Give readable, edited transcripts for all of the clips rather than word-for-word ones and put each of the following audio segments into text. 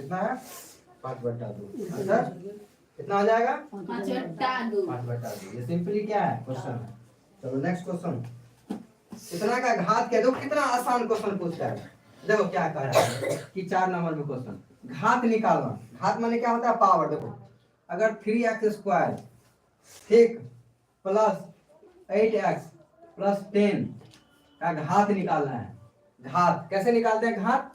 कितना है 5/2। आंसर कितना आ जाएगा 5/2। 5/2। ये सिंपली क्या है क्वेश्चन है। चलो नेक्स्ट क्वेश्चन। कितना का घात क्या, देखो कितना आसान क्वेश्चन पूछता है। देखो क्या कह रहा है कि 4 नंबर में क्वेश्चन घात निकालना। घात माने क्या होता है पावर। देखो अगर 3x² ठीक प्लस 8x प्लस 10 का घात निकालना है। घात कैसे निकालते हैं, घात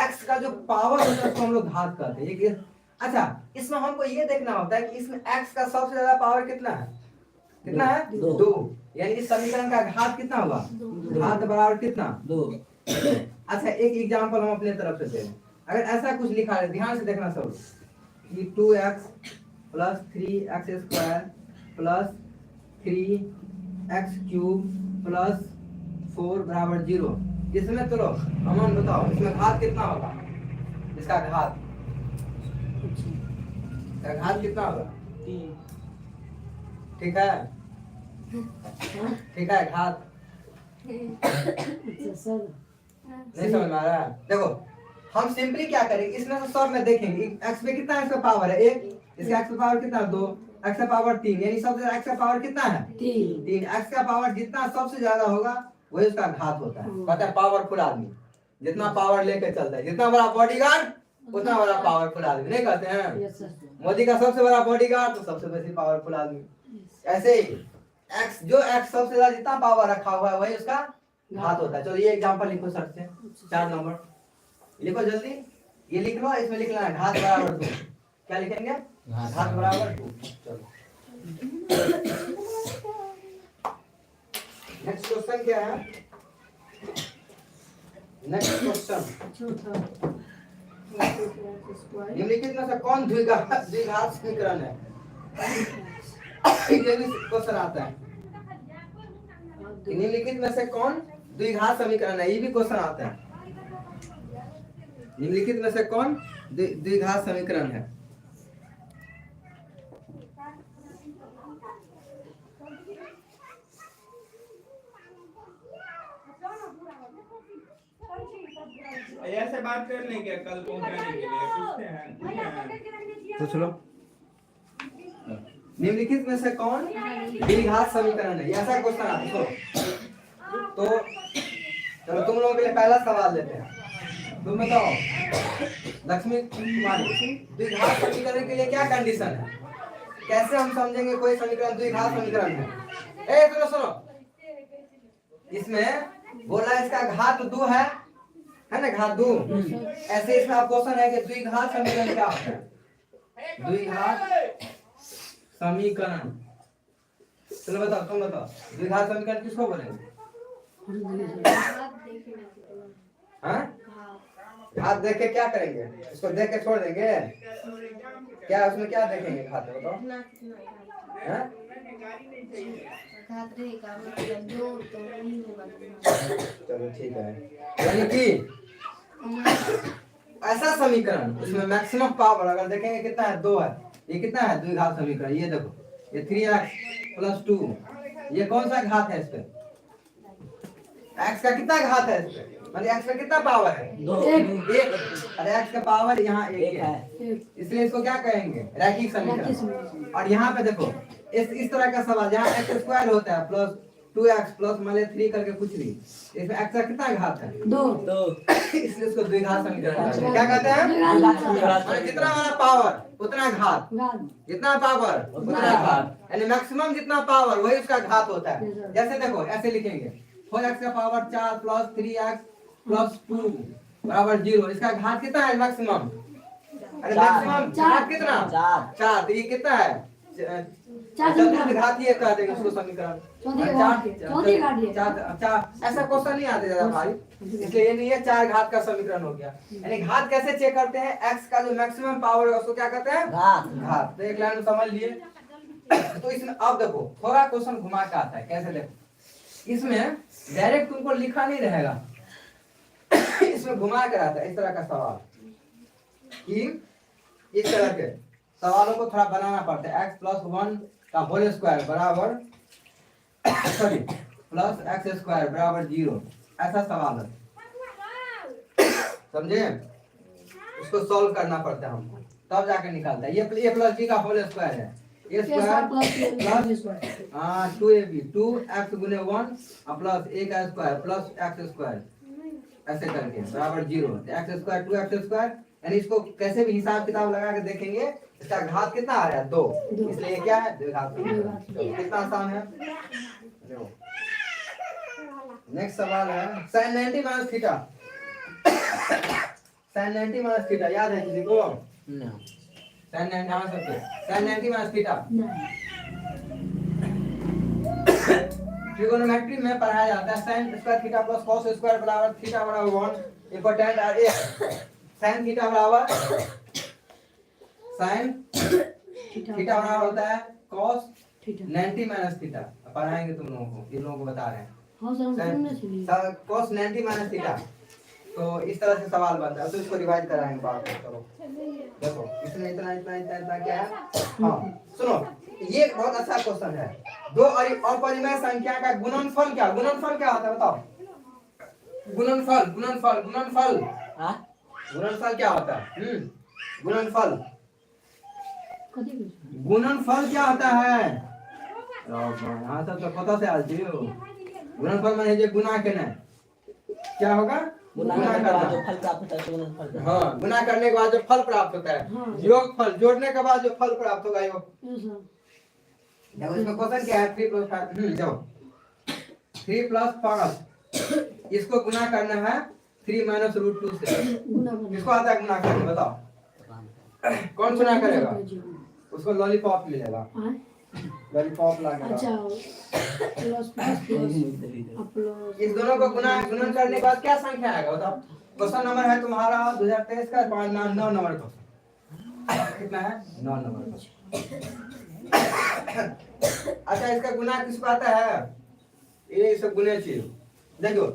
x का जो पावर होता है उसको हम लोग घात कहते हैं। ये अच्छा इसमें हमको ये देखना होता है कि इसमें x का सबसे ज्यादा पावर कितना है, कितना है 2। यानी इस समीकरण का घात कितना होगा, घात बराबर कितना 2। अच्छा एक एग्जांपल हम अपने तरफ से दें। अगर ऐसा कुछ लिखा है ध्यान से देखना सब कि 2x plus 3x² plus 3x³ plus 4 बराबर 0। इसमें चलो अमन बताओ इसमें घात कितना होगा, इसका घात कितना होगा, ठीक है ठीक है घात नहीं समझ में आ रहा है। देखो हम सिंपली क्या करेंगे इसमें से सब में देखेंगे x पे कितना x का पावर है 1, इसका x का पावर कितना 2, x का पावर 3, यानी सबसे x का पावर कितना है 3। x का पावर जितना सबसे ज्यादा होगा वही उसका घात होता है। पता है पावरफुल आदमी जितना पावर लेके चलता है, जितना बड़ा बॉडीगार्ड उतना बड़ा पावरफुल आदमी, नहीं कहते हैं मोदी का सबसे बड़ा बॉडीगार्ड तो सबसे बेसी पावरफुल आदमी। ऐसे ही x जो x सबसे ज्यादा जितना पावर रखा हुआ है वही उसका घात होता है। चलो ये एग्जांपल लिखो सर से 4 नंबर लिखो जल्दी। ये लिख लो, इसमें लिखना है घात बराबर 2। क्या लिखेंगे घात बराबर 2। चलो नेक्स्ट क्वेश्चन क्या है, नेक्स्ट क्वेश्चन निम्नलिखित में से कौन द्विघात समीकरण है। ये भी क्वेश्चन आता है निम्नलिखित में से कौन द्विघात समीकरण है, ये भी क्वेश्चन आता है। निम्नलिखित में से कौन द्विघात समीकरण है। ऐसे बात कर लेंगे कल पहुंचाने के लिए पूछते हैं पूछ लो। निम्नलिखित में से कौन द्विघात समीकरण है, ऐसा क्वेश्चन आता है। तो चलो तुम लोगों के लिए पहला सवाल लेते हैं। तुम बताओ लक्ष्मी कुमारी द्विघात समीकरण के लिए क्या कंडीशन है, कैसे हम समझेंगे कोई समीकरण द्विघात समीकरण है। ए सुनो सुनो, इसमें बोला इसका घात 2 है ना, घात 2। ऐसे इसका क्वेश्चन है कि द्विघात समीकरण क्या होता है, द्विघात समीकरण। चलो बताओ तुम बताओ द्विघात समीकरण किसको बोलेंगे। हाँ घात देख के क्या करेंगे, इसको देख के छोड़ देंगे क्या, उसमें क्या देखेंगे घात में बताओ। चलो ठीक है, यानी कि ऐसा समीकरण उसमें मैक्सिमम पावर अगर देखेंगे कितना है 2 है। ये कितना है द्विघात समीकरण, ये देखो ये 3x प्लस 2, ये कौन सा घात है इस पे, x का कितना घात है इस पे, मतलब x का कितना पावर है 2 1। अरे x का पावर यहाँ 1 है, इसलिए इसको क्या कहेंगे रैखिक समीकरण। और यहाँ पे देखो इस तरह का सवाल जहाँ x² होता है प्लस 2x प्लस मान लीजिए 3 करके कुछ भी, इसमें x का कितना घात है 2 इसलिए इसको द्विघात समीकरण कहते हैं। क्या कहते हैं, जितना हमारा पावर उतना घात, जितना पावर उतना घात, यानी मैक्सिमम जितना पावर वही उसका घात होता है। जैसे देखो ऐसे लिखेंगे 4x का पावर 4 प्लस 3x प्लस 2 बराबर 0। इसका घात कितना है मैक्सिमम, अरे मैक्सिमम घात कितना 4, तो ये कितना है चतुर्थ घात ये कह देंगे उसको समीकरण 4। ऐसा क्वेश्चन नहीं आते ज्यादा भाई, इसलिए ये नहीं है 4 घात का समीकरण हो गया। यानी घात कैसे चेक करते हैं, x का जो मैक्सिमम पावर है उसको क्या कहते हैं घात। तो एक लाइन में समझ लिए। तो इसमें अब देखो थोड़ा क्वेश्चन घुमा के आता है, कैसे देखो इसमें डायरेक्ट तुमको लिखा नहीं रहेगा, इसमें घुमा कर आता है इस तरह का सवाल कि इस तरह के सवालों को थोड़ा बनाना पड़ता है। x प्लस 1 का होल स्क्वायर बराबर सॉरी प्लस x² बराबर 0, ऐसा सवाल है, समझे। उसको सॉल्व करना पड़ता है हमको, तब जाके निकालता है। ये a प्लस बी का होल स्क्वायर है, a square plus 2ab 2x गुने 1 प्लस a का स्क्वायर प्लस x स्क्वायर ऐसे करके बराबर 0। x स्क्वायर 2x स्क्वायर, यानी इसको कैसे भी हिसाब किताब लगा के देखेंगे, इसका घात कितना आ रहा है 2, इसलिए क्या है द्विघात। कितना आसान है। नेक्स्ट सवाल है sin 90 minus theta. sin 90 minus theta याद है किसी को? sin 90 हाँ सबके sin 90 माइनस थीटा ट्रिगोनोमेट्री में पढ़ाया जाता है। sin square theta plus cos square बराबर थीटा बराबर 1। इंपॉर्टेंट और ये sin थीटा बराबर sin थीटा बराबर होता है cos 90 माइनस थीटा। पढ़ाएंगे तुम लोगों को, इन लोगों को बता रहे हैं। हाँ सर cos 90 माइनस थीटा, तो इस तरह से सवाल बनता है, तो इसको रिवाइज कराएंगे बाद में। चलो देखो इसमें इतना क्या है। हाँ सुनो, ये बहुत अच्छा क्वेश्चन है। दो अपरिमेय संख्या का गुणनफल क्या होता है बताओ? गुणनफल क्या होता है? गुणनफल क्या होता है? हाँ सब तो पता से आज हो। गुणनफल माने जो गुना करना क्या होगा? गुना करने के बाद जो फल प्राप्त होता है। हाँ, गुना करने के बाद जो फल प्राप्त होता है, योगफल जोड़ने के बाद जो फल प्राप्त होगा योग। देखो इसमें क्वेश्चन क्या है? 3 + 5 जाओ 3 + 5 इसको गुना करना है 3 - √2 से। किसको आता है गुना करने बताओ? कौन गुना करेगा? उसको लॉलीपॉप मिलेगा। लॉलीपॉप लाएगा। अच्छा इस दोनों को गुणन करने के बाद क्या संख्या आएगा बताओ? क्वेश्चन नंबर है तुम्हारा 2023 का 9 नंबर का। कितना है? 9 नंबर का। अच्छा इसका गुना किसको आता है? ये सब गुने चाहिए। देखो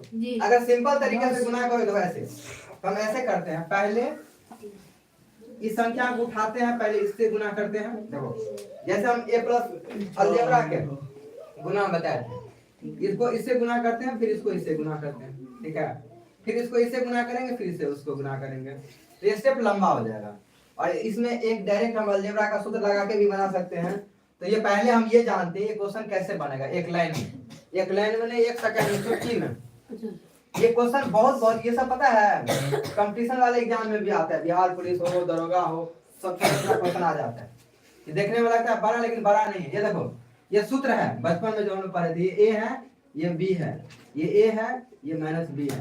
अगर सिंपल तरीके से गुना करो तो ऐसे, तो हम ऐसे करते हैं, पहले इस संख्या को उठाते हैं, पहले इससे गुना करते हैं। देखो जैसे हम a प्लस अलजेब्रा के गुना बताए थे, इसको इससे गुना करते हैं, फिर इसको इससे गुना करते हैं, ठीक है? फिर इसको इससे गुना करेंगे, फिर इससे उसको गुना करेंगे, तो ये स्टेप लंबा हो जाएगा। और इसमें एक डायरेक्ट हम अलजेब्रा का सूत्र लगा के भी बना सकते हैं। तो ये पहले हम ये जानते हैं ये क्वेश्चन कैसे बनेगा। एक लाइन में नहीं, 1 सेकंड में, चुटकी में। ये क्वेश्चन बहुत ये सब पता है, कंपटीशन वाले एग्जाम में भी आता है, बिहार पुलिस हो, दरोगा हो, सब क्वेश्चन आ जाता है। ये देखने में लगता है बड़ा, लेकिन बड़ा नहीं है। ये देखो ये सूत्र है, बचपन में जो हम पढ़े थे, ये a है, ये b है, ये a है, ये -b है।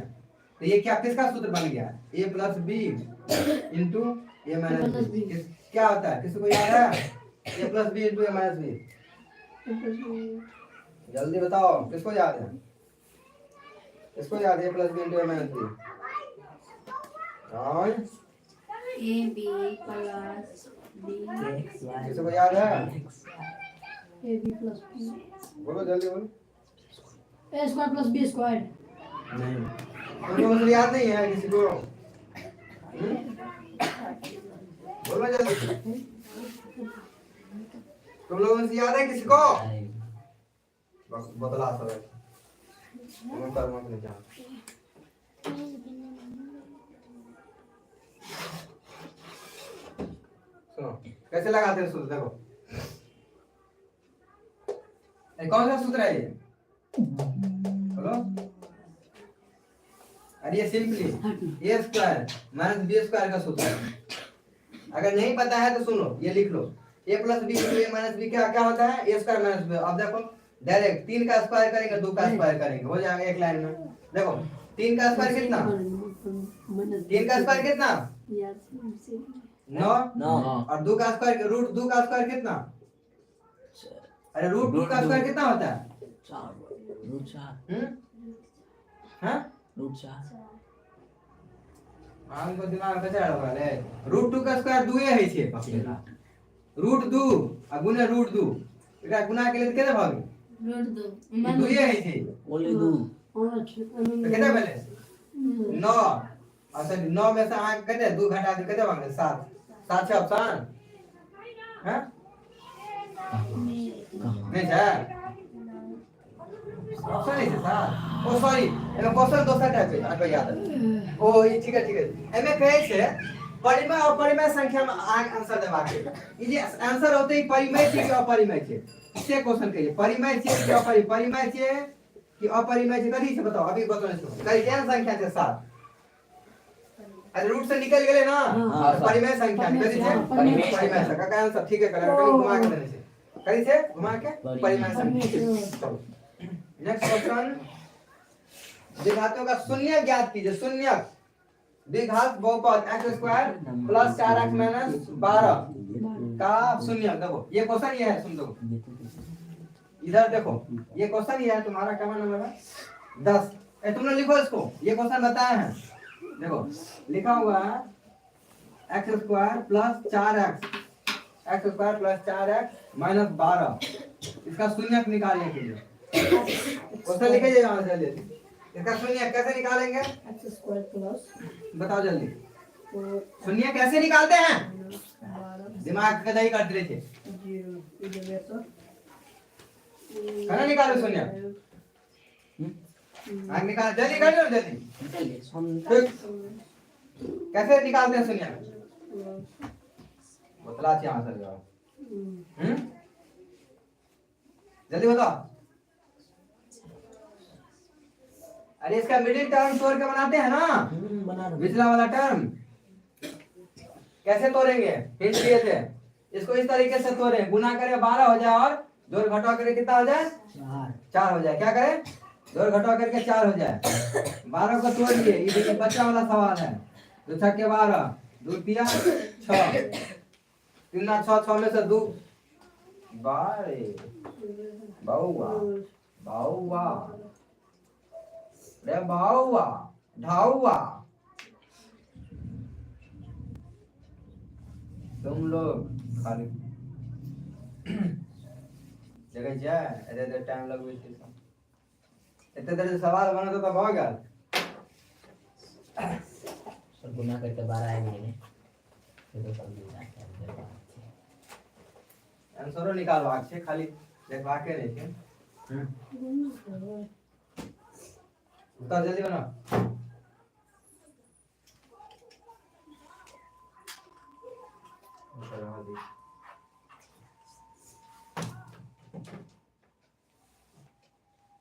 तो ये क्या किसका सूत्र बन गया? a + b * a - b। क्या होता है किसी को याद है? a + b * a - b। जल्दी बताओ किसको याद है? इसको याद है? a + b * a - b। और a b + b किसको याद है? a b + b बोलो जल्दी बोलो। a² + b²। नहीं, तुम लोगों को याद नहीं है किसी को? बोलो जल्दी। तुम लोगों से याद है किसी को? बस बदला सब है। तुम पर मत ले जाओ। सुनो कैसे लगाते हैं सूत्र, देखो कौन सा सूत्र है ये? बोलो। अरे ये सिंपली a² - b² का सूत्र है। अगर नहीं पता है तो सुनो, ये लिख लो, a + b * a - b क्या होता है? a² - b। अब देखो डायरेक्ट 3 का स्क्वायर करेंगे, 2 का स्क्वायर करेंगे, हो जाएगा एक लाइन में। देखो 3 का स्क्वायर कितना? 3 का स्क्वायर कितना? 9। और 2 का स्क्वायर √2 का स्क्वायर कितना? अरे √2 का स्क्वायर कितना होता है? 4 हाँ √4 हमको दिमाग में चढ़ रहा है। √2 का स्क्वायर 2 है छे पकड़ेला। √2 आ गुने √2 एकरा गुना के लिए केते भागी? √2 2 है छे ओनली 2 और तो केते भेले? 9। अच्छा 9 में से आगे केते 2 घटा दे केते भागे? 7। 7 छे ऑप्शन हैं? नहीं है ऑप्शन नहीं है सर। ओ सॉरी, एमे क्वेश्चन दूसरा टाइप है, आपको याद है? ओ ठीक है एमे कहे छे परिमेय और परिमेय संख्या में आंसर देवा के ये आंसर होते ही परिमेय चाहिए अपरिमेय चाहिए। इससे क्वेश्चन करिए परिमेय चाहिए कि परिमेय चाहिए कि अपरिमेय चाहिए, कथी से बताओ अभी बताओ इसको। कल क्या संख्या से 7 अरे रूट से निकल गए ना। हाँ। परिमेय संख्या कथी से परिमेय संख्या का आंसर ठीक है करेक्ट कहीं घुमा के देने से कहीं से घुमा के परिमेय संख्या। नेक्स्ट क्वेश्चन द्विघातों का शून्य ज्ञात कीजिए। शून्य द्विघात बहुपद x² प्लस 4x माइनस 12 का शून्य। देखो ये क्वेश्चन ये है, सुन दो इधर देखो ये क्वेश्चन ये है तुम्हारा क्या नंबर है 10। तुम लोग लिखो इसको, ये क्वेश्चन बताया है देखो लिखा हुआ है x² प्लस 4x माइनस 12 इसका शून्य निकालने के लिए क्वेश्चन लिखे जाइए जल्दी। इसका शून्य कैसे निकालेंगे x² प्लस बताओ जल्दी। शून्य कैसे निकालते हैं, दिमाग का दही काट रहे थे खाना निकालो शून्य आग निकाल जल्दी कर लो जल्दी। कैसे निकालते हैं शून्य बतला चाहिए आंसर जाओ जल्दी बताओ। अरे इसका मिडिल टर्म तोड़ के बनाते हैं ना बना रहा पिछला वाला टर्म कैसे तोड़ेंगे हिंट दिए थे। इसको इस तरीके से तोड़े गुना करे 12 हो जाए और जोड़ घटाव करके कितना हो जाए 4 हो जाए। क्या करें जोड़ घटाव करके 4 हो जाए। 12 को तोड़िए ये देखिए बच्चा वाला सवाल है। 2 छक्के 12 2 तिया 6 3 6 6 में से 2 बाउवा बाउवा रे बाउवा ढाउवा। तुम लोग खाली जगह जाए इधर टाइम लगवे छै इतने देर से सवाल बना तो हो गया सर गुना करके 12 आए महीने फिर तो कर दिया आंसरो निकालवाक छै खाली देखवा के नहीं छै। तो जल्दी बना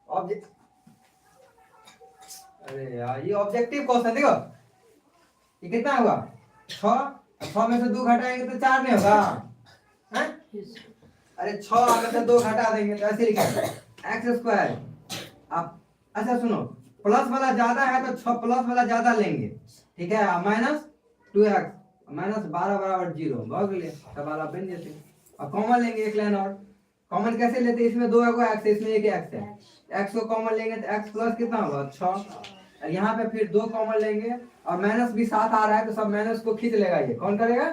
ऑब्जेक्ट। अरे यार ये ऑब्जेक्टिव क्वेश्चन देखो ये कितना हुआ 6 में से 2 घटाएंगे तो 4 नहीं होगा हैं? अरे 6 अगर से 2 घटा देंगे तो ऐसे लिखेंगे x²। आप अच्छा सुनो प्लस वाला ज्यादा है तो 6 प्लस वाला ज्यादा लेंगे ठीक है माइनस 2x माइनस 12 बराबर 0 बहुत लिए सवाल आप बन जाते। अब कॉमन लेंगे एक लाइन और कॉमन कैसे लेते हैं इसमें 2 x है इसमें 1 x है x को कॉमन लेंगे तो x प्लस कितना होगा 6 यहाँ पे फिर 2 कॉमन लेंगे और माइनस भी साथ आ रहा है तो सब माइनस को खींच लेगा ये कौन करेगा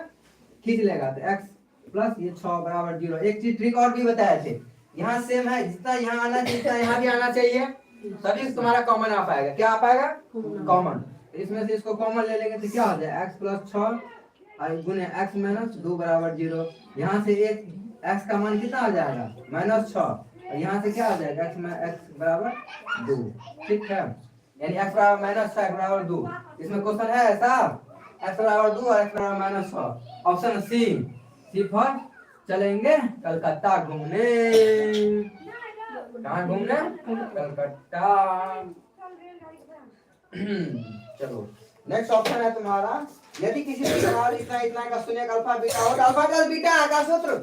खींच लेगा तो x प्लस ये 6 बराबर 0। एक चीज ट्रिक और भी बताए थे यहाँ सेम है जितना यहाँ आना चाहिए जितना यहाँ भी आना चाहिए तभी तुम्हारा कॉमन आ पाएगा। क्या आ पाएगा कॉमन। इसमें से इसको कॉमन ले लेंगे तो क्या हो जाए x प्लस 6 और गुने x माइनस 2 बराबर 0। यहाँ से एक x का मान कितना आ जाएगा -6 और यहाँ से क्या आ जाएगा x बराबर 2 ठीक है यानी x बराबर -6 x बराबर 2। इसमें क्वेश्चन है ऐसा x बराबर 2 और x बराबर -6 ऑप्शन सी फॉर चलेंगे कलकत्ता घूमने। कहाँ घूमने कलकत्ता। चलो नेक्स्ट ऑप्शन है तुम्हारा यदि किसी सवाल इतना इतना का शून्य अल्फा बीटा हो तो अल्फा प्लस बीटा का सूत्र।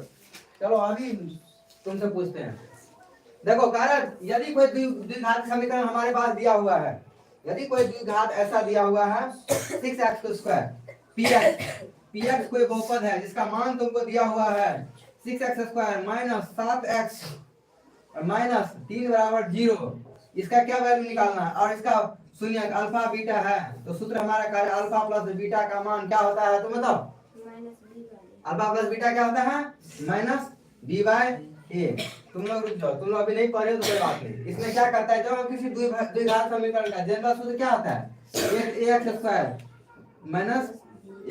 चलो अभी तुमसे पूछते हैं देखो कारण यदि कोई द्विघात समीकरण हमारे पास दिया हुआ है यदि कोई द्विघात ऐसा दिया हुआ है 6x² px कोई बहुपद है जिसका मान तुमको दिया हुआ है 6x² माइनस 7x माइनस 3 बराबर 0। इसका क्या वैल्यू निकालना है और इसका शून्य अल्फा बीटा है तो सूत्र हमारा क्या है अल्फा प्लस बीटा का मान क्या होता है तुम बताओ। अल्फा प्लस बीटा क्या होता है -b/a। तुम लोग रुक जाओ तुम लोग अभी नहीं पढ़े तो कोई बात नहीं। इसमें क्या करता है जब हम किसी द्विघात समीकरण का जनरल सूत्र क्या होता है ax² minus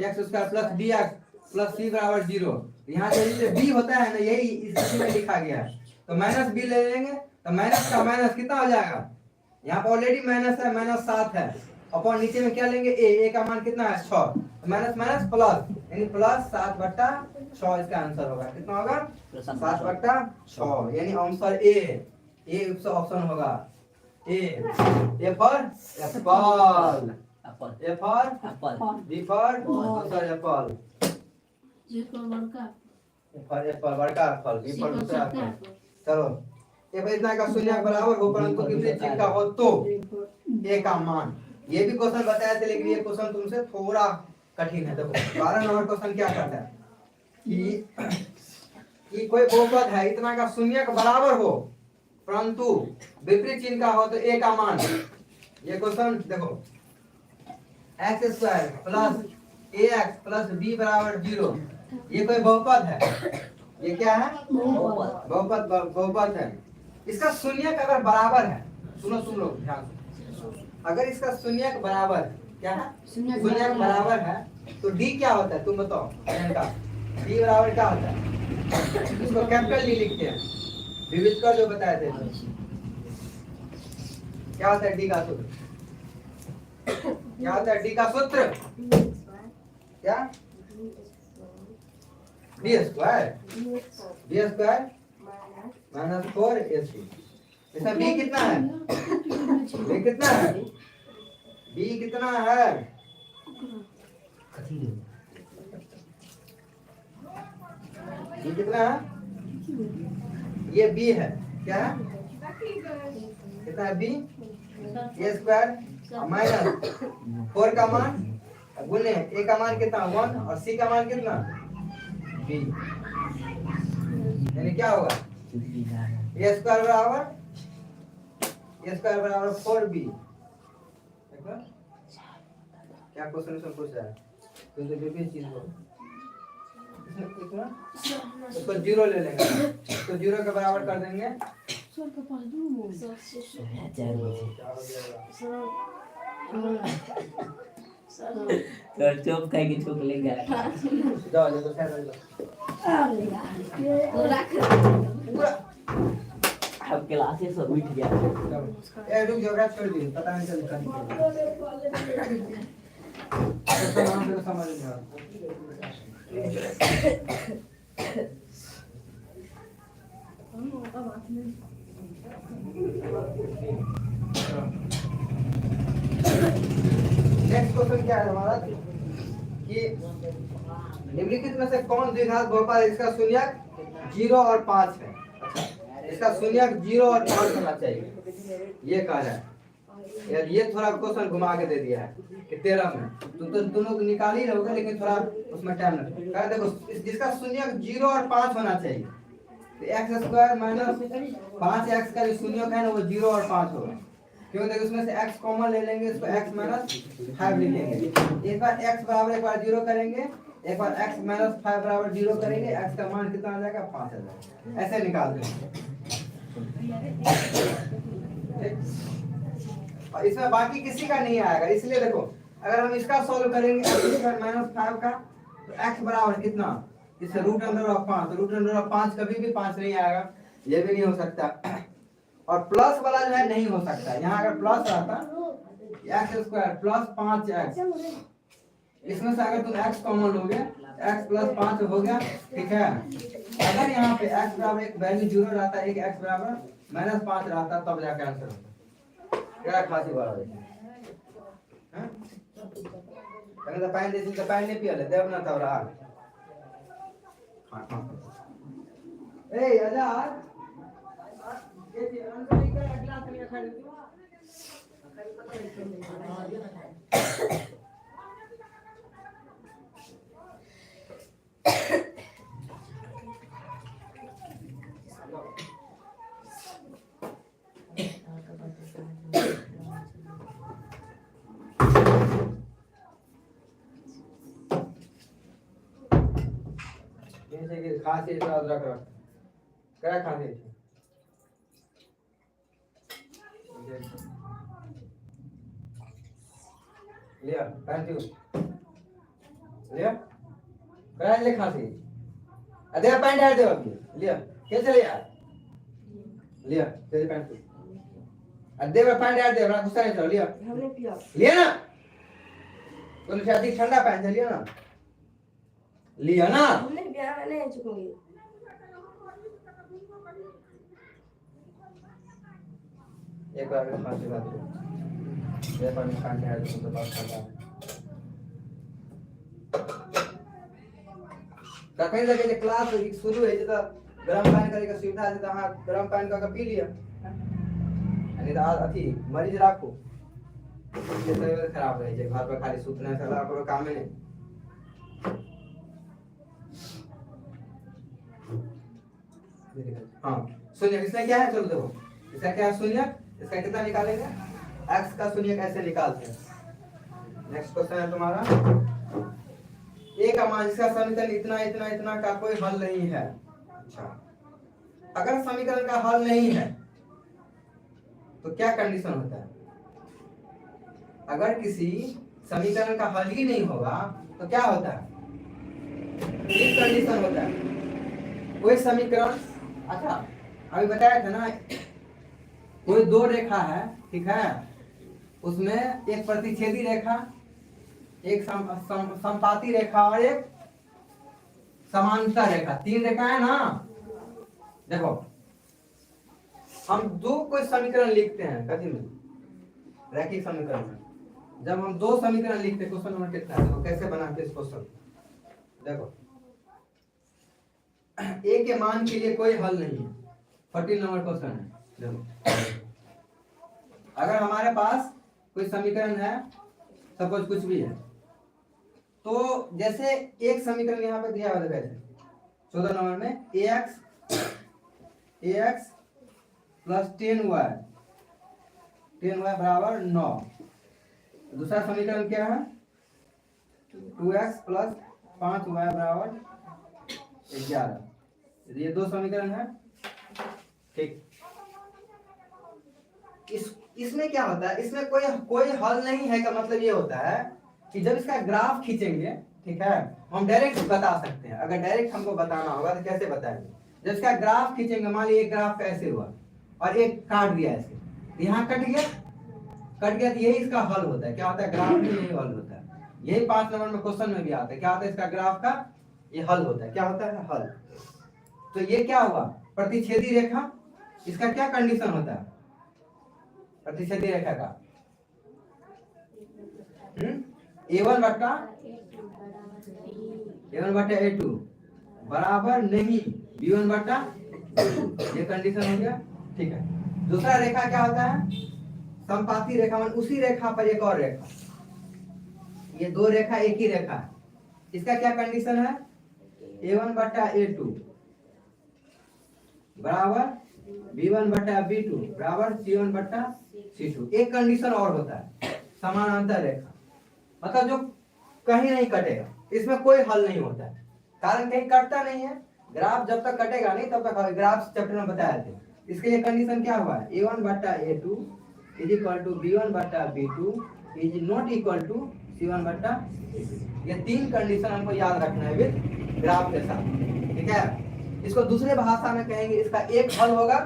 x² plus bx plus c बराबर 0। यहाँ से b होता है ना यही इस में लिखा गया है तो माइनस b ले लेंगे तो माइनस का माइनस कितना हो जाएगा यहाँ पर ऑलरेडी माइनस है -7 है अपन नीचे में क्या लेंगे a का मान कितना है 6 माइनस माइनस प्लस, यानी प्लस 7/6 इसका आंसर होगा। कितना होगा? 7/6, यानी आंसर ए ऑप्शन होगा A for apple, apple A for apple B for दूसरा एप्पल, जी को बड़का ए फॉर एप्पल बड़का एप्पल, बी सी फॉर को दूसरा छोटा एप्पल। चलो ये भाई इतना का शून्य के बराबर हो परंतु कितने चिन्ह का हो तो ए का मान। ये भी क्वेश्चन बताया था, लेकिन ये क्वेश्चन तुमसे थोड़ा कठिन है। देखो 12 नंबर क्वेश्चन क्या करता है कि कोई बहुपद है इतना का शून्य के बराबर हो परंतु विपरीत चिन्ह का हो तो ए का मान। ये क्वेश्चन देखो x² plus ax plus b बराबर 0, ये कोई बहुपद है। ये क्या है? बहुपद है। इसका शून्य का अगर बराबर है, सुनो सुन लो ध्यान से, अगर इसका शून्य के बराबर क्या है? शून्य के शून्य के बराबर है तो d क्या होता है तुम बताओ? d बराबर क्या होता है? इसको कैपिटल D लिखते हैं, विविध का जो बताए थे। क्या होता है d का सूत्र? क्या होता है d का सूत्र? क्या? d² minus 4ac। इसका b कितना है? b कितना है? b कितना है? b कितना है? ये b है। क्या है? कितना है b? a² माइनस 4 का मान गुने a का मान कितना? 1 और c का मान कितना? b, यानी क्या होगा? a² बराबर 4b। देखो क्या क्वेश्चन इसमें पूछ रहा है, तो विपरीत चीज हो इसको 0 ले लेंगे तो 0 के बराबर कर देंगे। सर के पास दूर क्या हो जाएगा? तो चुप कह के चुप ले गया। जाओ तो खैर अरे यार पूरा अब क्लासेस सब उठ गया। ए रुक जाओ, छोड़ दियो, पता नहीं चल कहां तो नाम से समझ नहीं आ नेक्स्ट क्वेश्चन क्या है हमारा कि निम्नलिखित में से कौन द्विघात बहुपद इसका शून्यक 0 और 5 है? इसका शून्यक 0 और 5 होना चाहिए, ये कह रहा है। यार ये थोड़ा क्वेश्चन घुमा के दे दिया है कि 13 में तुम तो दोनों को निकाल ही रहोगे, लेकिन थोड़ा उसमें टाइम लगेगा। देखो जिसका शून्यक 0 और 5 होना चाहिए तो x² माइनस 5x का जो शून्यक है ना वो 0 और 5 होगा। क्यों? देखो उसमें से x कॉमन ले लेंगे, इसको x माइनस 5 लिखेंगे। एक बार x बराबर एक बार 0 करेंगे, एक बार x माइनस 5 बराबर 0 करेंगे, x का मान कितना आ जाएगा? 5 आ जाएगा। ऐसे निकाल देंगे। और इसमें बाकी किसी का नहीं आएगा, इसलिए देखो अगर हम इसका सॉल्व करेंगे x² माइनस 5 का तो x बराबर कितना? इससे √5, तो √5 कभी भी 5 नहीं आएगा, ये भी नहीं हो सकता। और प्लस वाला जो है नहीं हो सकता। यहाँ अगर प्लस रहता x² प्लस 5x, इसमें से अगर तुम x कॉमन लोगे x प्लस 5 हो गया, ठीक है। अगर यहाँ पे x बराबर एक वैल्यू 0 रहता, एक x बराबर माइनस 5 रहता, तब जाकर आंसर होता। क्या खासी बात है? तो पानी देसी तो पानी नहीं पियले देव ना तब रहा। ए आजाद ये आंसर नहीं कर, ग्लास में खा ले तू। जैसे कि खांसी से अदरक रख क्या खांसी लिया थैंक यू लिया क्या ले खांसी अदे पैंट है दे अभी लिया कैसे लिया लिया तेरे पैंट अदे पैंट है दे बड़ा गुस्सा नहीं चलो लिया हमने पिया लिया ना बोले शादी ठंडा पहन चलिए ना, लिया ना। हमने ब्याह में नहीं चुकूंगी। एक बार में खांसी बात हो, एक बार में खांसी है तो बात करता है। कहीं लगे जे क्लास शुरू है तो गरम पानी करे का सुविधा है, तो हाँ गरम पानी का पी लिया, नहीं तो अथी मरीज राखो, ये तबीयत खराब है, घर पर खाली सुतने से ला करो, काम में नहीं। हाँ शून्य इसमें क्या है, चलो देखो इसका क्या है शून्य, इसका कितना निकालेंगे, x का शून्य कैसे निकालते हैं। नेक्स्ट क्वेश्चन है तुम्हारा, a का मान, इसका समीकरण इतना इतना इतना का कोई हल नहीं है। अच्छा, अगर समीकरण का हल नहीं है तो क्या कंडीशन होता है, अगर किसी समीकरण का हल ही नहीं होगा तो क्या होता है, एक कंडीशन होता है, कोई समीकरण। अच्छा अभी बताया था ना, कोई दो रेखा है, ठीक है, उसमें एक प्रतिच्छेदी रेखा, एक समपाती रेखा और एक समांतर रेखा, तीन रेखा है ना। देखो हम दो कोई समीकरण लिखते हैं कभी में, रैखिक समीकरण में, जब हम दो समीकरण लिखते हैं, क्वेश्चन नंबर कितना है, देखो कैसे बनाते हैं इस क्वेश्चन। देखो ए के मान के लिए कोई हल नहीं है, 14 नंबर क्वेश्चन है। देखो अगर हमारे पास कोई समीकरण है, सपोज कुछ भी है, तो जैसे एक समीकरण यहाँ पे दिया हुआ है 14 नंबर में, ax प्लस 10y बराबर 9। दूसरा समीकरण क्या है, 2x प्लस 5y बराबर 11। ये दो समीकरण है, ठीक। इसमें क्या होता है, इसमें कोई हल नहीं है का मतलब ये होता है कि जब इसका ग्राफ खींचेंगे, ठीक है, हम डायरेक्ट बता सकते हैं। अगर डायरेक्ट हमको बताना होगा तो कैसे बताएंगे, जब इसका ग्राफ खींचेंगे, मान लीजिए एक ग्राफ कैसे हुआ और एक काट दिया ऐसे, यहाँ कट गया तो यही इसका हल होता है। क्या होता है, ग्राफ में यही हल होता है। यही 5 नंबर में क्वेश्चन में भी आता है, क्या होता है, इसका ग्राफ का ये हल होता है। क्या होता है, हल। तो ये क्या हुआ, प्रतिच्छेदी रेखा, इसका क्या कंडीशन होता है प्रतिच्छेदी रेखा का, a1 बट्टा a2 बराबर नहीं b1 बट्टा, ये कंडीशन हो गया, ठीक है। दूसरा रेखा क्या होता है, समपाती रेखा, मान उसी रेखा पर एक और रेखा, ये दो रेखा एक ही रेखा है, इसका क्या कंडीशन है, a1 बट्टा a2 बराबर b1 बट्टा b2 बराबर c1 बट्टा c2। एक कंडीशन और होता है, समानांतर रेखा, मतलब जो कहीं नहीं कटेगा, इसमें कोई हल नहीं होता है, कारण कहीं कटता नहीं है। ग्राफ जब तक कटेगा नहीं तब तक, ग्राफ चैप्टर में बताए थे। इसके लिए कंडीशन क्या हुआ है, a1 बट्टा a2 is equal to b1 बट्टा b2 is not equal to c1 बट्टा c2। ये तीन कंडीशन हमको याद रखना है विद ग्राफ के साथ, ठीक है। इसको दूसरे भाषा में कहेंगे, इसका एक हल होगा,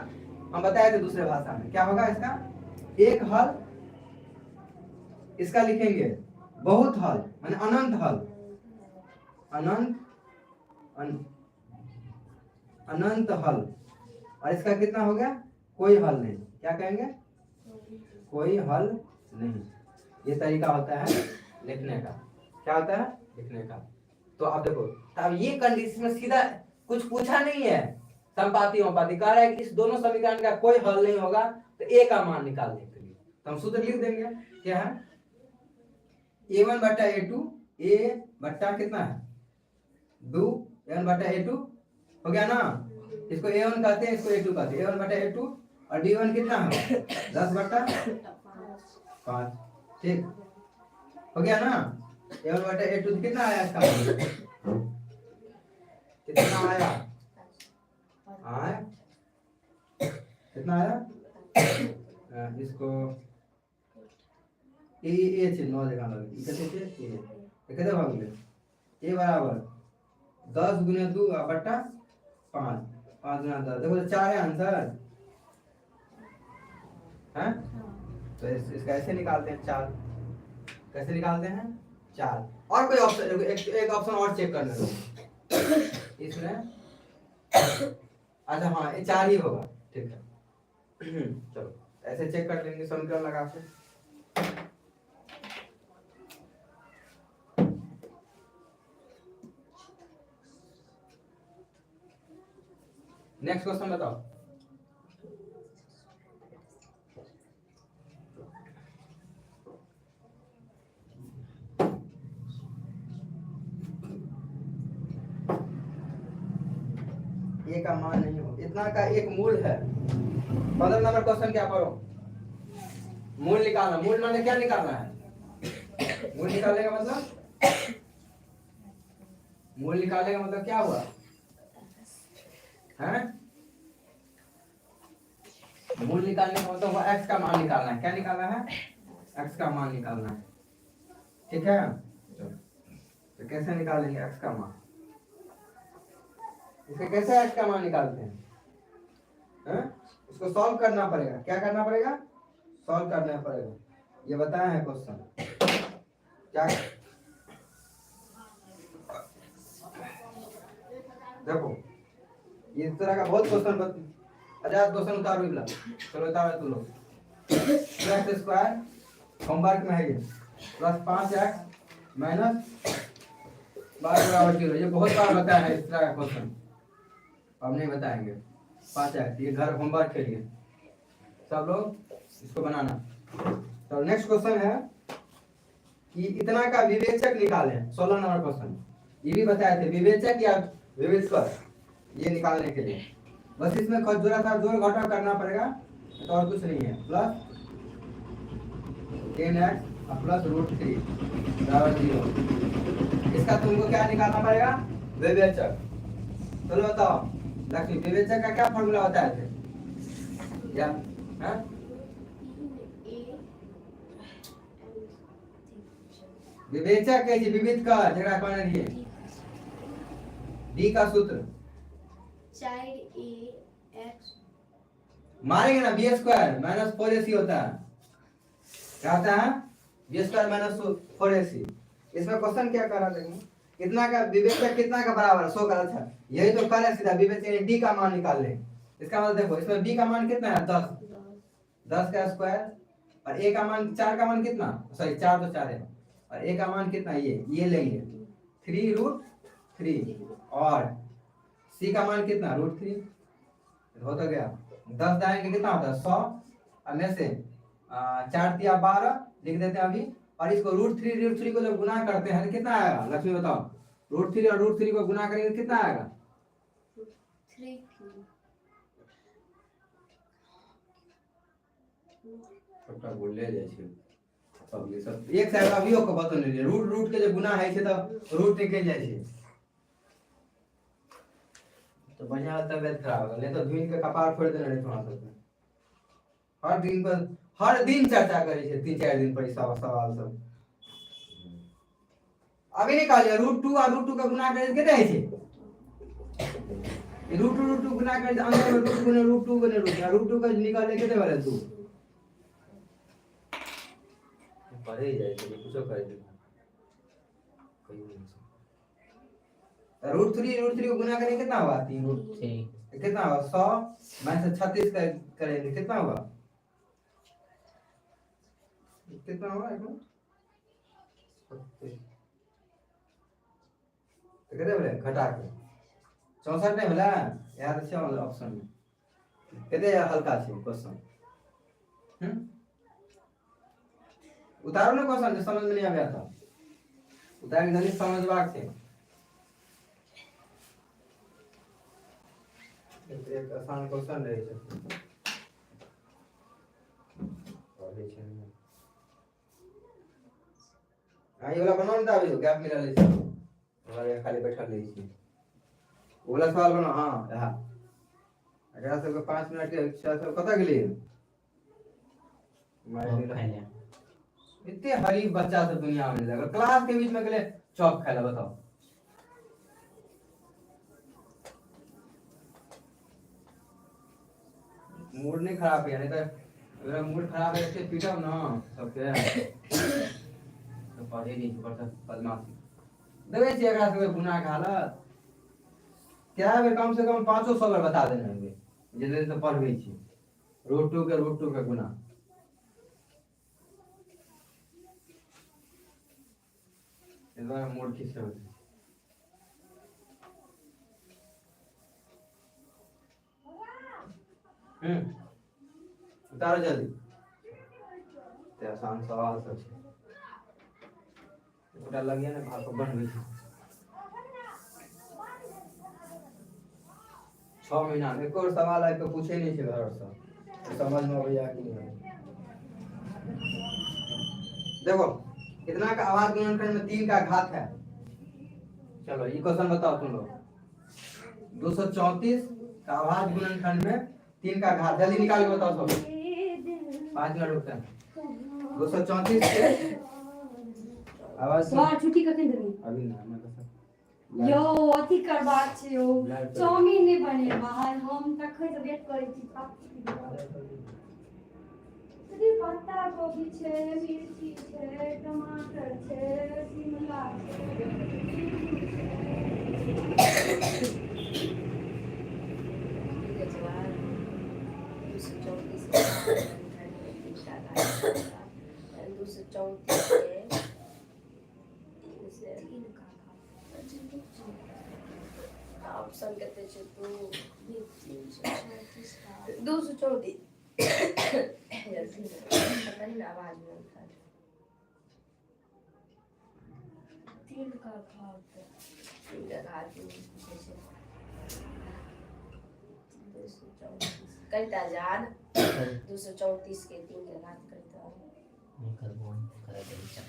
हम बताए थे दूसरे भाषा में क्या होगा, इसका एक हल, इसका लिखेंगे बहुत हल, माने अनंत हल, अनंत हल। और इसका कितना हो गया, कोई हल नहीं। क्या कहेंगे, कोई हल नहीं। ये तरीका होता है लिखने का। क्या होता है, लिखने का। तो आप देखो, अब ये कंडीशन में सीधा कुछ पूछा नहीं है, समपाती अपाती, कह रहा है कि इस दोनों समीकरण का कोई हल नहीं होगा, तो ए का मान निकालने के लिए तो हम सूत्र लिख देंगे। क्या है, a1 बट्टा a2, a बट्टा कितना है 2, a1 बट्टा a2 हो गया ना। इसको a1 कहते हैं, इसको a2 कहते हैं, a1 बट्टा a2 और d1 कितना है 10 बट्टा 5, ठीक हो गया ना। a1 बट्टा a2 कितना आया, इसका कितना आया, कितना आया, इसको ए छे 9 जगह लगे, कैसे छे ए कैसे भाग ले, ए बराबर 10 गुना 2 बट्टा 5, 5 गुना 10, देखो तो 4 है आंसर है। तो इसका ऐसे निकालते हैं, 4 कैसे निकालते हैं, 4 और कोई ऑप्शन एक ऑप्शन और चेक करने दो इसमें। अच्छा हाँ ये 4 ही होगा, ठीक है। चलो ऐसे चेक कर लेंगे समीकरण लगा के। नेक्स्ट क्वेश्चन बताओ। ए का मान नहीं हो, इतना का एक मूल है। 15 नंबर क्वेश्चन क्या करो, मूल निकालना। मूल माने क्या निकालना है? मूल निकालने का मतलब, मूल निकालने का मतलब क्या हुआ है? मूल निकालने का मतलब हुआ x का मान निकालना है। क्या निकालना है? x का मान निकालना है, ठीक है। तो कैसे निकालेंगे x का मान? इसे कैसे x का मान निकालते हैं? इसको सॉल्व करना पड़ेगा। क्या करना पड़ेगा? सॉल्व करना पड़ेगा। ये बताया है क्वेश्चन क्या। देखो ये इस तरह का बहुत क्वेश्चन आजाद क्वेश्चन उतारो इबला। चलो उतारो तुम लोग। x स्क्वायर होमवर्क में है ये, प्लस 5x माइनस 12 ये बहुत बार बताया है इस तरह का क्वेश्चन, अब नहीं बताएंगे। 5x ये घर होमवर्क के लिए सब लोग इसको बनाना। तो नेक्स्ट क्वेश्चन है कि इतना का विवेचक निकालें। 16 नंबर क्वेश्चन ये भी बताए थे, विवेचक या विवेचक ये निकालने के लिए बस इसमें जोड़ा था जोड़ घटाव करना पड़ेगा, तो और कुछ नहीं है। प्लस 10x प्लस √3 बराबर 0। इसका तुमको क्या निकालना पड़ेगा? विवेचक। चलो बताओ लक्ष्मी, विवेचक का क्या फॉर्मूला होता है? या हाँ विवेचक है जी, विविध का जगह कौन है ये डी का सूत्र 4ax मारेंगे ना, बी स्क्वायर माइनस 4ac होता है। क्या होता है? B square minus 4ac। इसमें क्वेश्चन क्या करा लेंगे? कितना का विवेचक कितना का बराबर 100 का। अच्छा यही तो कर है सीधा, विवेचक डी का मान निकाल ले। इसका मतलब देखो इसमें बी का मान कितना है? 10 का स्क्वायर, और ए का मान 4 का मान कितना, सॉरी 4 तो 4 है, और ए का मान कितना ये लेंगे 3√3, और सी का मान कितना √3 हो तो गया। 10 दाएंगे कितना होता है 100, और में से 4 दिया 12 लिख देते हैं अभी, और इसको √3 को जब गुना करते हैं तो कितना आएगा लक्ष्मी बताओ? √3 और √3 को गुना करेंगे कितना आएगा? 3 सबटा बोल ले जाए छै सब ये सब एक साइड अभियो को बतो नहीं रूट के जब गुना है छै तो रूट निकल जाए छै, तो बढ़िया तबियत खराब हो गई तो धुन के कपार फोड़ देने रहे थोड़ा सा। हर दिन चर्चा करे छै 3-4 दिन पर सवाल सब। अभी निकालिए √2 और √2 का गुना करे कितना है छै? √2 गुना करे अंदर में √2 गुना √2 गुना √2 का निकाले कितने वाले 2 पढ़े जाए तो कुछ कर दे √3 को गुना करेंगे कितना हुआ? 3 कितना हुआ? 100 में से 36 करेंगे कितना हुआ? कितना हुआ इसमें? तो कितने बोले घटा के 64 नहीं होला यार। अच्छा ऑप्शन में कितने हल्का छे क्वेश्चन। उतारो ना क्वेश्चन जो समझ में नहीं आ गया था, उतार के जल्दी समझबाक छै। एक आसान क्वेश्चन रहे छै पढ़े छै ना आई वाला बनाओ ना अभी गैप मिला ले छै हमारे खाली बैठल रही छी वाला सवाल बना। हां यहां अगर सबके 5 मिनट के इच्छा सब कता गेलिए मार इतने हरीफ बच्चा से दुनिया में लगा क्लास के बीच में गले चौक खाला बताओ। मूड नहीं खराब है नहीं तो अगर मूड खराब है तो पीटो ना सबके तो पढ़े नहीं पढ़ता बदमाशी देवे छी एकरा सबके गुनाह के हालत क्या है कम से कम 500 बार बता देने होंगे जे दिन से पढ़बै छी रोटू के गुनाह इस बार मोड़ खींच रहे उतारो जल्दी ते आसान सवाल सब छै ओटा लगिया ने भात बनबै छै 6 महीना में एक और सवाल आके तो पूछे नहीं थे घर से समझ में भैया कि नहीं देखो कितना का आवाज गुणनखंड में 3 का घात है चलो ये क्वेश्चन बताओ तुम लोग 234 का आवाज गुणनखंड में 3 का घात जल्दी निकाल के बताओ सब 5 मिनट रुकते हैं 234 के आवाज छुट्टी कखन देबी अभी ना मैं यो अथी करबाक छै यो चाउमीन नै बने बाहर हम तखन से वेट करै छी अरे पत्ता गोभी छै मिर्ची छै टमाटर छै शिमला ऑप्शन कहते हैं तो 234 पता नहीं आवाज में तीन का घात जैसे 234 करता जान 234 के 3 का घात करता नहीं कर बोल कर दे चल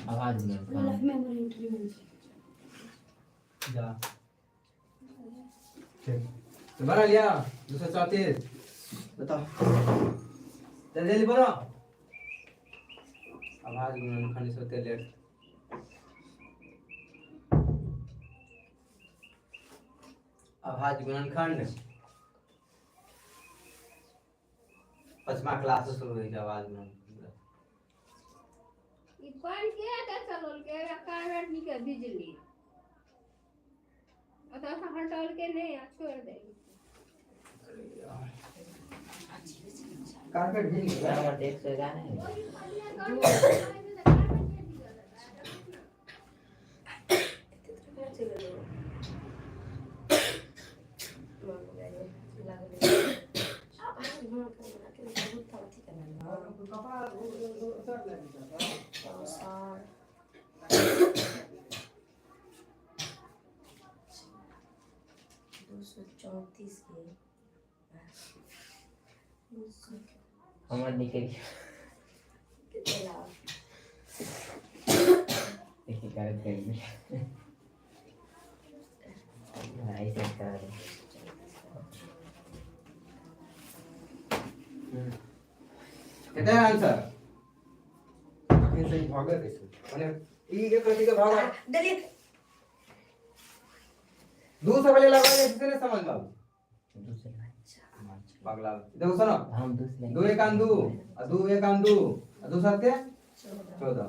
आवाज नहीं जा तो बना लिया 234 बताओ जल्दी बोलो आवाज गुणनखंड से होते लेट आवाज गुणनखंड 5वां क्लास से शुरू हुई आवाज गुणनखंड ई कोन के का चलल के कार्बेट निके बिजली अत सा हटल के नहीं छोड़ दे कारपेट भी नहीं है नंबर 100 गाना है हमारे निकल कितना देखिए कार्य करेंगे ऐसे कर कितना आंसर आखिर सही भागा कैसे माने ई के प्रति का भागा दलित दूसरा वाले लगा ले कितने समझ बाबू दूसरे पगला देखो सुनो हम दूसरे 2 1 2 2 1 2 2 सत्य 14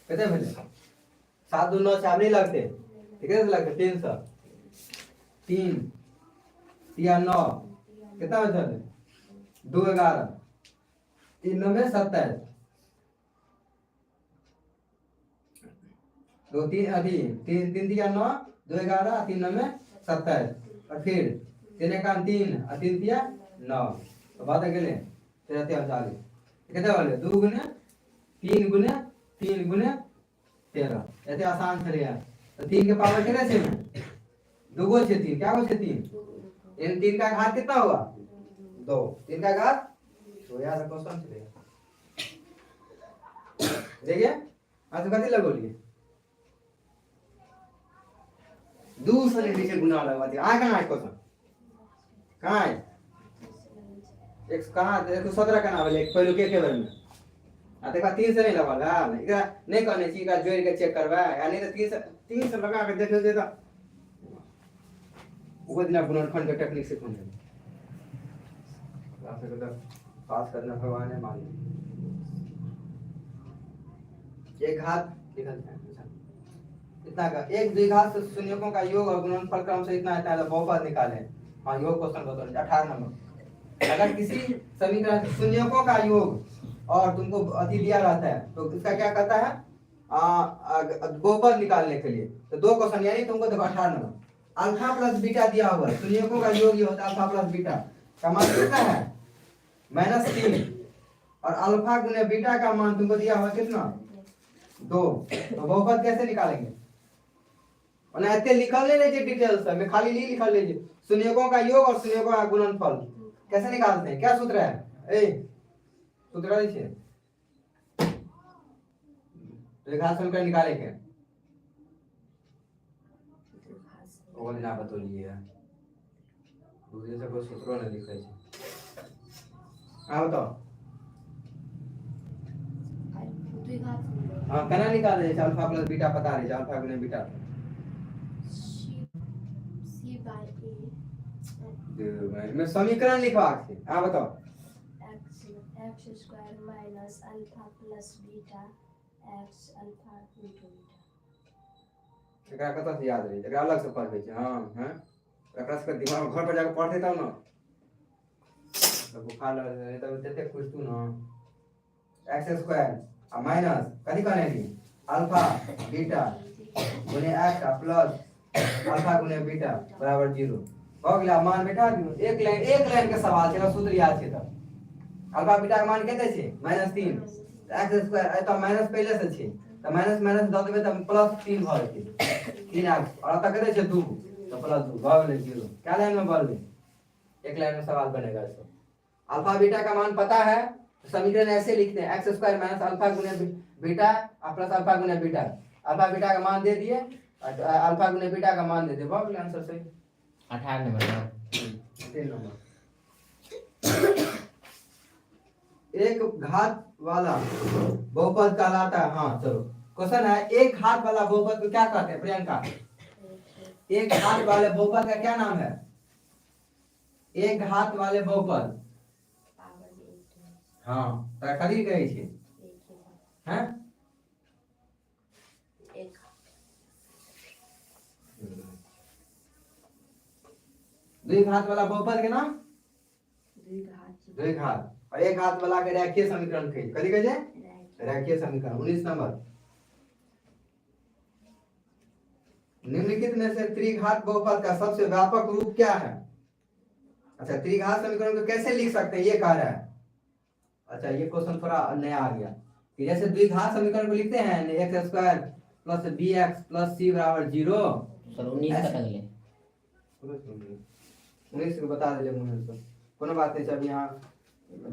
कितने भेले 7 2 9 4 नहीं लगते कितने से लगते 300 3 3 9 कितना बचा 2 11 3 9 में 27 2 3 अभी 3 3 3 9 2 11 3 9 में 27 और फिर 3 1 3 और 3 3 9 तो बात अकेले 13 40 कितने वाले 2 गुने 3 गुने 3 गुने 13 ऐसे आसान चले यार तो 3 के पावर कितने से में 2 को 6 3 क्या को 6 3 इन 3 का घात कितना हुआ 2 3 का घात तो यार क्वेश्चन चलेगा देखिए आज तो कथी लगोलिए दूसरे नीचे गुना लगवा दिया आ कहां है क्वेश्चन कहां है एक कहां 117 का नाम है एक पहले के बारे में देखा 3 से नहीं लगेगा एकरा नहीं कहने चाहिए का जोड़ के चेक करवा यानी तो 3 से लगा के देख लेते तो वो दिन गुणनखंड के टेक्निक से कौन है क्लास में मतलब पास करना भगवान है मान एक घात इतना का एक द्विघात से शून्यकों का योग और गुणनफल क्रम से इतना आता है बहुपद निकालें हाँ योग क्वेश्चन बताओ 18 नंबर अगर किसी समीकरण शून्यकों का योग और तुमको अति दिया रहता है तो इसका क्या करता है बहुपद निकालने के लिए तो 2 क्वेश्चन यानी तुमको देखो 18 नंबर अल्फा प्लस बीटा दिया हुआ है शून्यकों का योग ये होता है अल्फा प्लस बीटा का मान कितना है -3 और अल्फा गुने बीटा का मान तुमको दिया हुआ कितना 2 तो बहुपद कैसे निकालेंगे और ऐसे लिखल ले लीजिए डिटेल्स में खाली नहीं लिखल लीजिए शून्यकों का योग और शून्यकों का गुणनफल कैसे निकालते हैं क्या सूत्र है ए सूत्र लीजिए तो एक हाथ समीकरण निकाले के वो दिन आप बतौलिए दूसरे से कोई सूत्र नहीं लिखे छे हां बताओ हां केना निकाले छै अल्फा प्लस बीटा पता रहे अल्फा गुने बीटा मैं समीकरण लिखवा के हां बताओ x square minus alpha plus beta x alpha into beta एकरा कतौ से याद रही एकरा अलग से पढ़बै छै हां हैं एकरा से दिमाग घर पर जाके पढ़ते तब ना तो बुखार लग रहे तब देते कुछ तू ना x स्क्वायर आ माइनस कथि कहने रही अल्फा बीटा गुने x प्लस अल्फा गुने बीटा बराबर 0 हो गया मान बैठा दियो एक लाइन के सवाल छै सूत्र याद छै त अल्फा बीटा के मान कते छै -3 x स्क्वायर ए त माइनस पहले से छै त माइनस माइनस द देबे त +3 भ जेतै 3x और त कते छै 2 तो +2 भ गेलै 0 क्या लाइन में बोल दे एक लाइन में सवाल बनेगा इसको अल्फा बीटा का मान पता है समीकरण ऐसे लिखते हैं x स्क्वायर माइनस अल्फा गुने बीटा प्लस अल्फा गुने बीटा अल्फा बीटा का मान दे दिए अल्फा गुने बीटा का मान दे दिए भ गेलै आंसर सही 18 नंबर 3 नंबर एक घात वाला बहुपद कहलाता है हाँ चलो क्वेश्चन है एक घात वाला बहुपद को क्या कहते हैं प्रियंका एक घात वाले बहुपद का क्या नाम है एक घात वाले बहुपद हाँ तो कथी कहै छै हैं द्विघात वाला बहुपद के नाम द्विघात और एक घात वाला के रेखीय समीकरण कही कथी कहै छै रेखीय समीकरण 19 नंबर निम्नलिखित में से त्रिघात बहुपद का सबसे व्यापक रूप क्या है अच्छा त्रिघात समीकरण को कैसे लिख सकते हैं ये कह रहा है अच्छा ये क्वेश्चन थोड़ा नया आ गया कि जैसे द्विघात समीकरण को लिखते हैं x square plus bx plus c बराबर 0 सर 19 कट गए 19 को बता दे मुझे तो कोनो बात नहीं सब यहाँ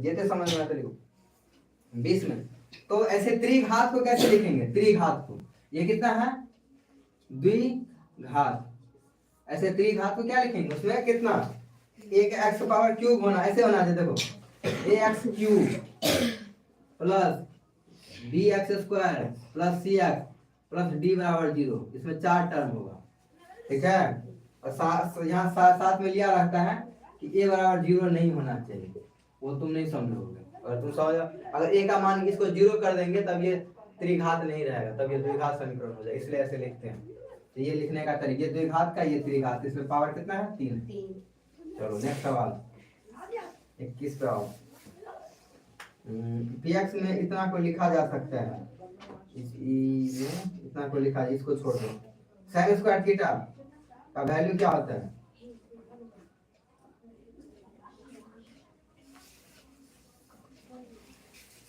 जेते समझ में आता लिखो 20 में तो ऐसे त्रिघात को कैसे लिखेंगे त्रिघात को ये कितना है द्विघात ऐसे त्रिघात को क्या लिखेंगे उसमें कितना एक x पावर क्यूब होना ऐसे होना चाहिए देखो ax cube plus bx square plus cx plus d बराबर 0 इसमें 4 टर्म होगा ठीक है और यहाँ साथ में लिया रहता है कि a बराबर 0 नहीं होना चाहिए वो तुम नहीं समझोगे अगर तुम समझो अगर a का मान इसको 0 कर देंगे तब ये त्रिघात नहीं रहेगा तब ये द्विघात समीकरण हो जाएगा इसलिए ऐसे लिखते हैं तो ये लिखने का तरीका ये द्विघात का ये त्रिघात इसमें पावर कितना है 3 चलो नेक्स्ट सवाल 21 पे आओ px में इतना को लिखा जा सकता है इतना को लिखा इसको छोड़ दो sin स्क्वायर थीटा का वैल्यू क्या होता है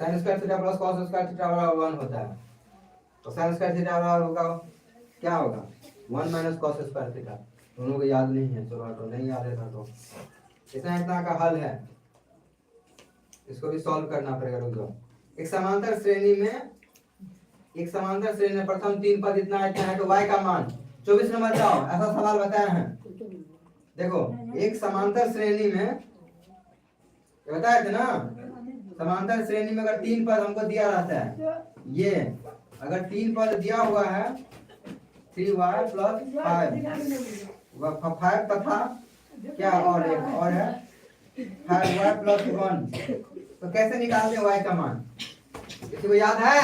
sin square theta plus cos square theta बराबर 1 होता है तो sin स्क्वायर थीटा बराबर होगा क्या होगा 1 माइनस cos स्क्वायर थीटा दोनों को याद नहीं है चलो तो नहीं याद है तो इतना का हल है इसको भी सॉल्व करना पड़ेगा रुक जाओ एक समांतर श्रेणी में प्रथम 3 पद इतना है तो y का मान 24 नंबर जाओ ऐसा सवाल बताया है देखो एक समांतर श्रेणी में बताया थे ना समांतर श्रेणी में अगर 3 पद हमको दिया रहता है, ये अगर 3 पद दिया हुआ है 3y प्लस 5 तथा क्या और एक और है 5y प्लस 1, तो कैसे निकालते हैं y का मान? किसी को याद है?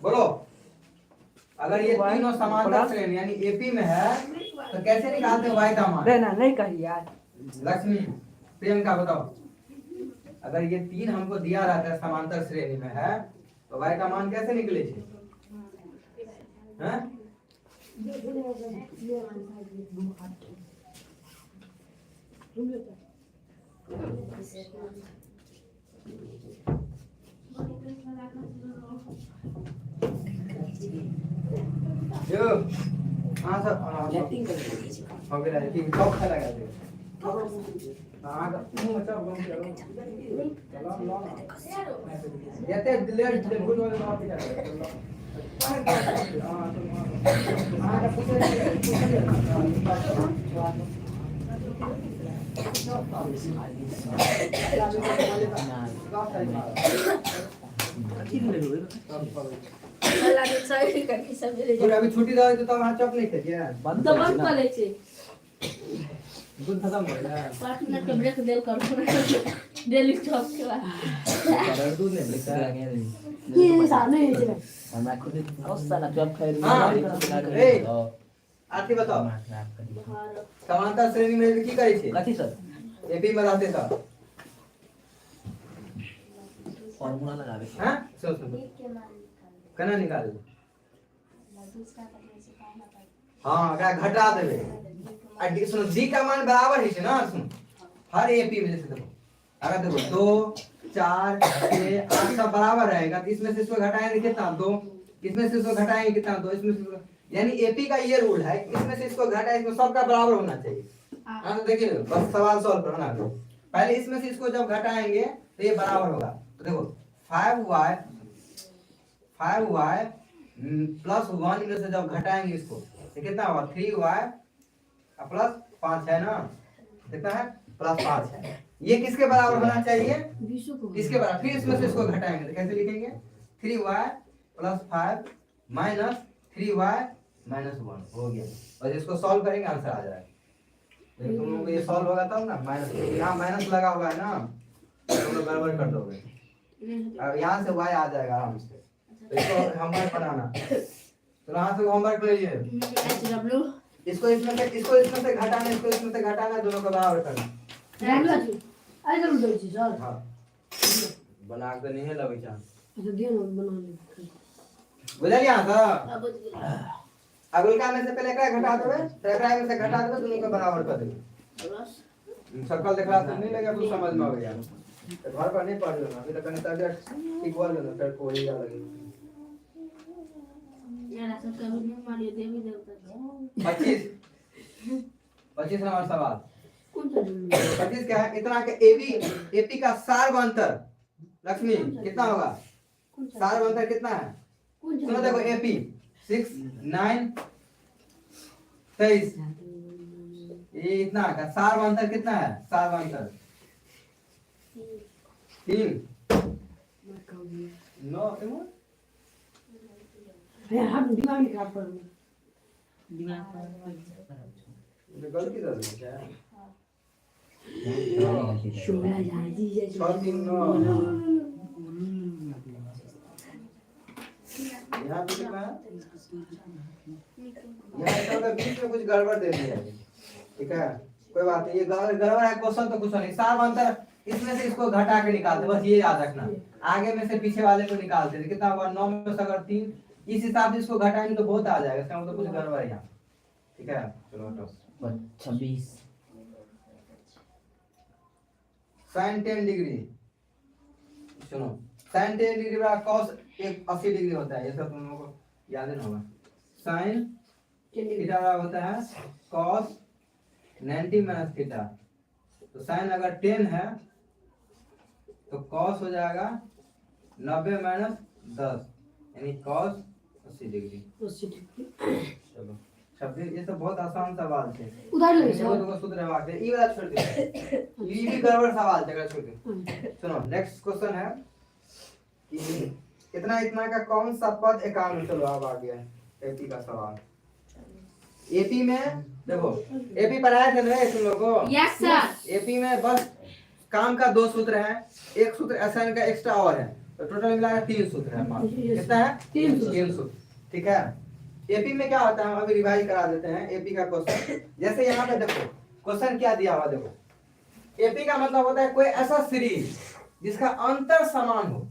बोलो। अगर ये तीनों समांतर श्रेणी यानी एपी में है तो कैसे निकालते हैं y का मान? देना नहीं कही यार। लक्ष्मी, प्रियंका बताओ। अगर ये 3 हमको दिया रहता है समांतर श्रेणी में है तो y का मान कैसे निकले छे? हैं? यो हाँ सर हो गया है कि टॉप का लगा दे हाँ मुंह में सब बंद करो चलो लो येते डिलीट गुड वाले बात कर अभी छुट्टी दे तो वहां चौक नहीं थे क्या बंद करे छे दूध खत्म हो गया 5 मिनट के ब्रेक देल करो डेली चॉप के बाद दूध नहीं ब्रेक ये सामने है हमरा खुद बहुत सारा जॉब खाई हां आरती बताओ समांतर श्रेणी में की करे छे कथि सर एपी में रहते था फार्मूला लगावे हां सुन केना निकाल हां का घटा देबे आ डी सुन डी का मान बराबर है ना सुन हर एपी में जैसे देखो अगर देखो 2 4 6 8 सब बराबर रहेगा तो इसमें से इसको घटाएंगे कितना 2 इसमें से इसको घटाएंगे कितना 2 इसमें से यानी एपी का ये रूल है इसमें से इसको घटाए इसमें सबका बराबर होना चाहिए हां तो देखिए बस सवाल सॉल्व करना है पहले इसमें से इसको जब घटाएंगे तो ये बराबर होगा तो देखो 5y प्लस 1 इनमें से जब घटाएंगे इसको तो कितना होगा 3y प्लस 5 है ना कितना है प्लस 5 है ये किसके बराबर होना चाहिए किसके बराबर फिर इसमें से इसको घटाएंगे तो कैसे लिखेंगे 3y plus 5 minus 3y minus 1 हो गया और इसको सॉल्व करेंगे आंसर आ जाएगा तुम लोगों को ये सॉल्व होगा तब ना माइनस यहाँ माइनस लगा हुआ है ना तुम लोग गड़बड़ कर दोगे अब यहाँ से y आ जाएगा आराम से तो इसको होमवर्क बनाना तो यहाँ से होमवर्क ले लीजिए इसको इसमें से घटाना इसको इसमें से घटाना दोनों को बराबर करना अरे जरूर दो चीज और हां बना के नहीं है लगे चांस तो दियो ना बना ले बुझलिया तो अगुलका में से पहले एकरा घटा देबे एकरा में से घटा देबे दोनों को बराबर कर देबे सर्कल देखला से नहीं लगे तो समझ में आ गया घर पर नहीं पढ़ लेना फिर कने तक इक्वल लेना फिर कोई जा लगे यार सब कभी नहीं मारियो देवी देवता 25 नंबर सवाल कौन सा 25 क्या है इतना के एपी का सार्वंतर लक्ष्मी कितना होगा सार्वंतर कितना है सुनो देखो एपी 6 9 23 ये इतना का सार्वंतर कितना है सार्वंतर 3 नो यार हम दिमाग नहीं खराब कर गलती कर दी क्या शोला जाजी जैसे 6 3 9 यहाँ पे कितना है यहाँ इसका बीच में कुछ गड़बड़ दे दिया है ठीक है कोई बात नहीं ये गड़बड़ है क्वेश्चन तो कुछ नहीं सार्वंतर इसमें से इसको घटा के निकालते बस ये याद रखना आगे में से पीछे वाले को निकालते कितना हुआ 9 में से अगर 3 इस हिसाब से इसको घटाएंगे तो बहुत आ जाएगा इसका मतलब कुछ गड़बड़ है यहाँ ठीक है चलो हटो 26 sin 10 डिग्री सुनो sin 10 डिग्री बराबर cos 80 डिग्री होता है ये सब तुम लोगों को याद है ना होगा sin थीटा बराबर होता है cos 90 माइनस थीटा तो sin अगर 10 है तो cos हो जाएगा 90 माइनस 10 यानी cos 80 डिग्री चलो शब्द ये सब बहुत आसान सवाल थे। उधर ले इसमें सर। तो सूत्र रखवा दे, ई वाला छोड़ दे, ई भी गड़बड़ सवाल जगह छोड़ दे। सुनो नेक्स्ट क्वेश्चन है कि इतना इतना का कौन सा पद एकांक, चलो अब आ गया एपी का सवाल। एपी में देखो, एपी पढ़ाया था ना तुम लोगों को? Yes sir. एपी में बस काम का 2 सूत्र है, एक सूत्र असाइन का एक्स्ट्रा और है, तो टोटल मिला के 3 सूत्र है हमारे। कितना है? 3 सूत्र। ठीक है। एपी में क्या होता है, हम अभी रिवाइज करा देते हैं एपी का क्वेश्चन। जैसे यहाँ पे देखो क्वेश्चन क्या दिया हुआ, देखो एपी का मतलब होता है कोई ऐसा सीरीज जिसका अंतर समान हो,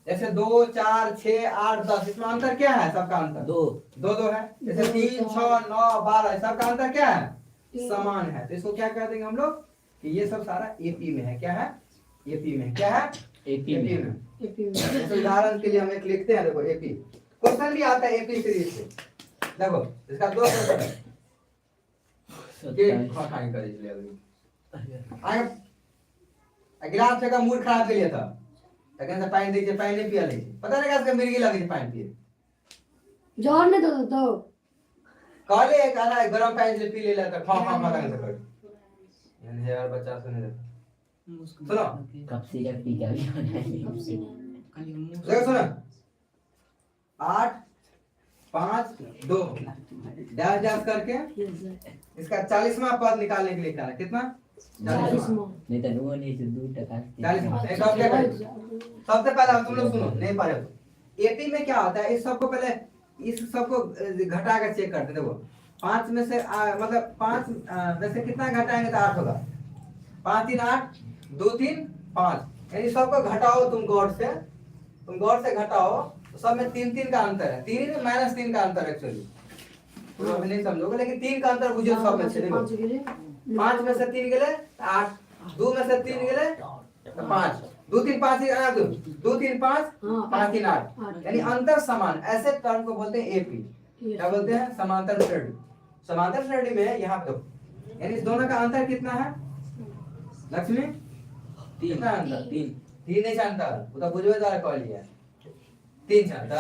जैसे 2 4 6 8 10, इसमें अंतर क्या है? सबका अंतर 2 है। जैसे 3 6 9 12, सबका अंतर क्या है? समान है। तो इसको क्या कह देंगे हम लोग कि ये सब सारा एपी में है। क्या है? एपी में। क्या है? एपी में। जैसे उदाहरण के लिए हम एक लिखते हैं, देखो एपी क्वेश्चन भी आता है एपी सीरीज से। देखो इसका 2 क्वेश्चन है, ये खाई कर इसलिए अभी आगे गिलास का मूड खराब कर लिया था, लेकिन से पानी दीजिए, पानी नहीं पिया लीजिए, पता नहीं कैसे मिर्गी लगी थी पानी पिए, जोर ने तो काले एक आधा गरम पानी से पी ले लेता खा खा खा करके कर यानी यार बच्चा सुने दे। सुनो कब सिगरेट पी के अभी देखो सुनो 8 5 2 डैश डैश करके इसका 40वां पद निकालने के लिए क्या है? कितना? 40वां। नहीं तो वो नहीं तो 2 40वां। एक और क्या करें? सबसे पहले हम तुम लोग सुनो, नहीं पा रहे हो। एपी में क्या होता है, इस सबको पहले इस सबको घटा कर चेक करते। देखो 5 में से मतलब 5 में से कितना घटाएंगे तो 8 होगा। 5 3 8 2 3 5, यानी सबको घटाओ तुम गौर से, घटाओ तो सब में 3 3 का अंतर है। 3 -3 का अंतर एक्चुअली तुम अभी नहीं समझोगे, लेकिन 3 का अंतर बुझो सब में से। देखो 5 में से 3 गेले 8, 2 में से 3 गेले 5, 2 3 5 2 3 5 5 3 8, यानी अंतर समान। ऐसे टर्म को बोलते हैं एपी। क्या बोलते हैं? समांतर श्रेणी। समांतर श्रेणी में यहाँ पे देखो, यानी इस दोनों का अंतर कितना है लक्ष्मी? 3 कितना अंतर? 3 3 नहीं जानता, वो तो बुझवे द्वारा कह लिया 3 जानता।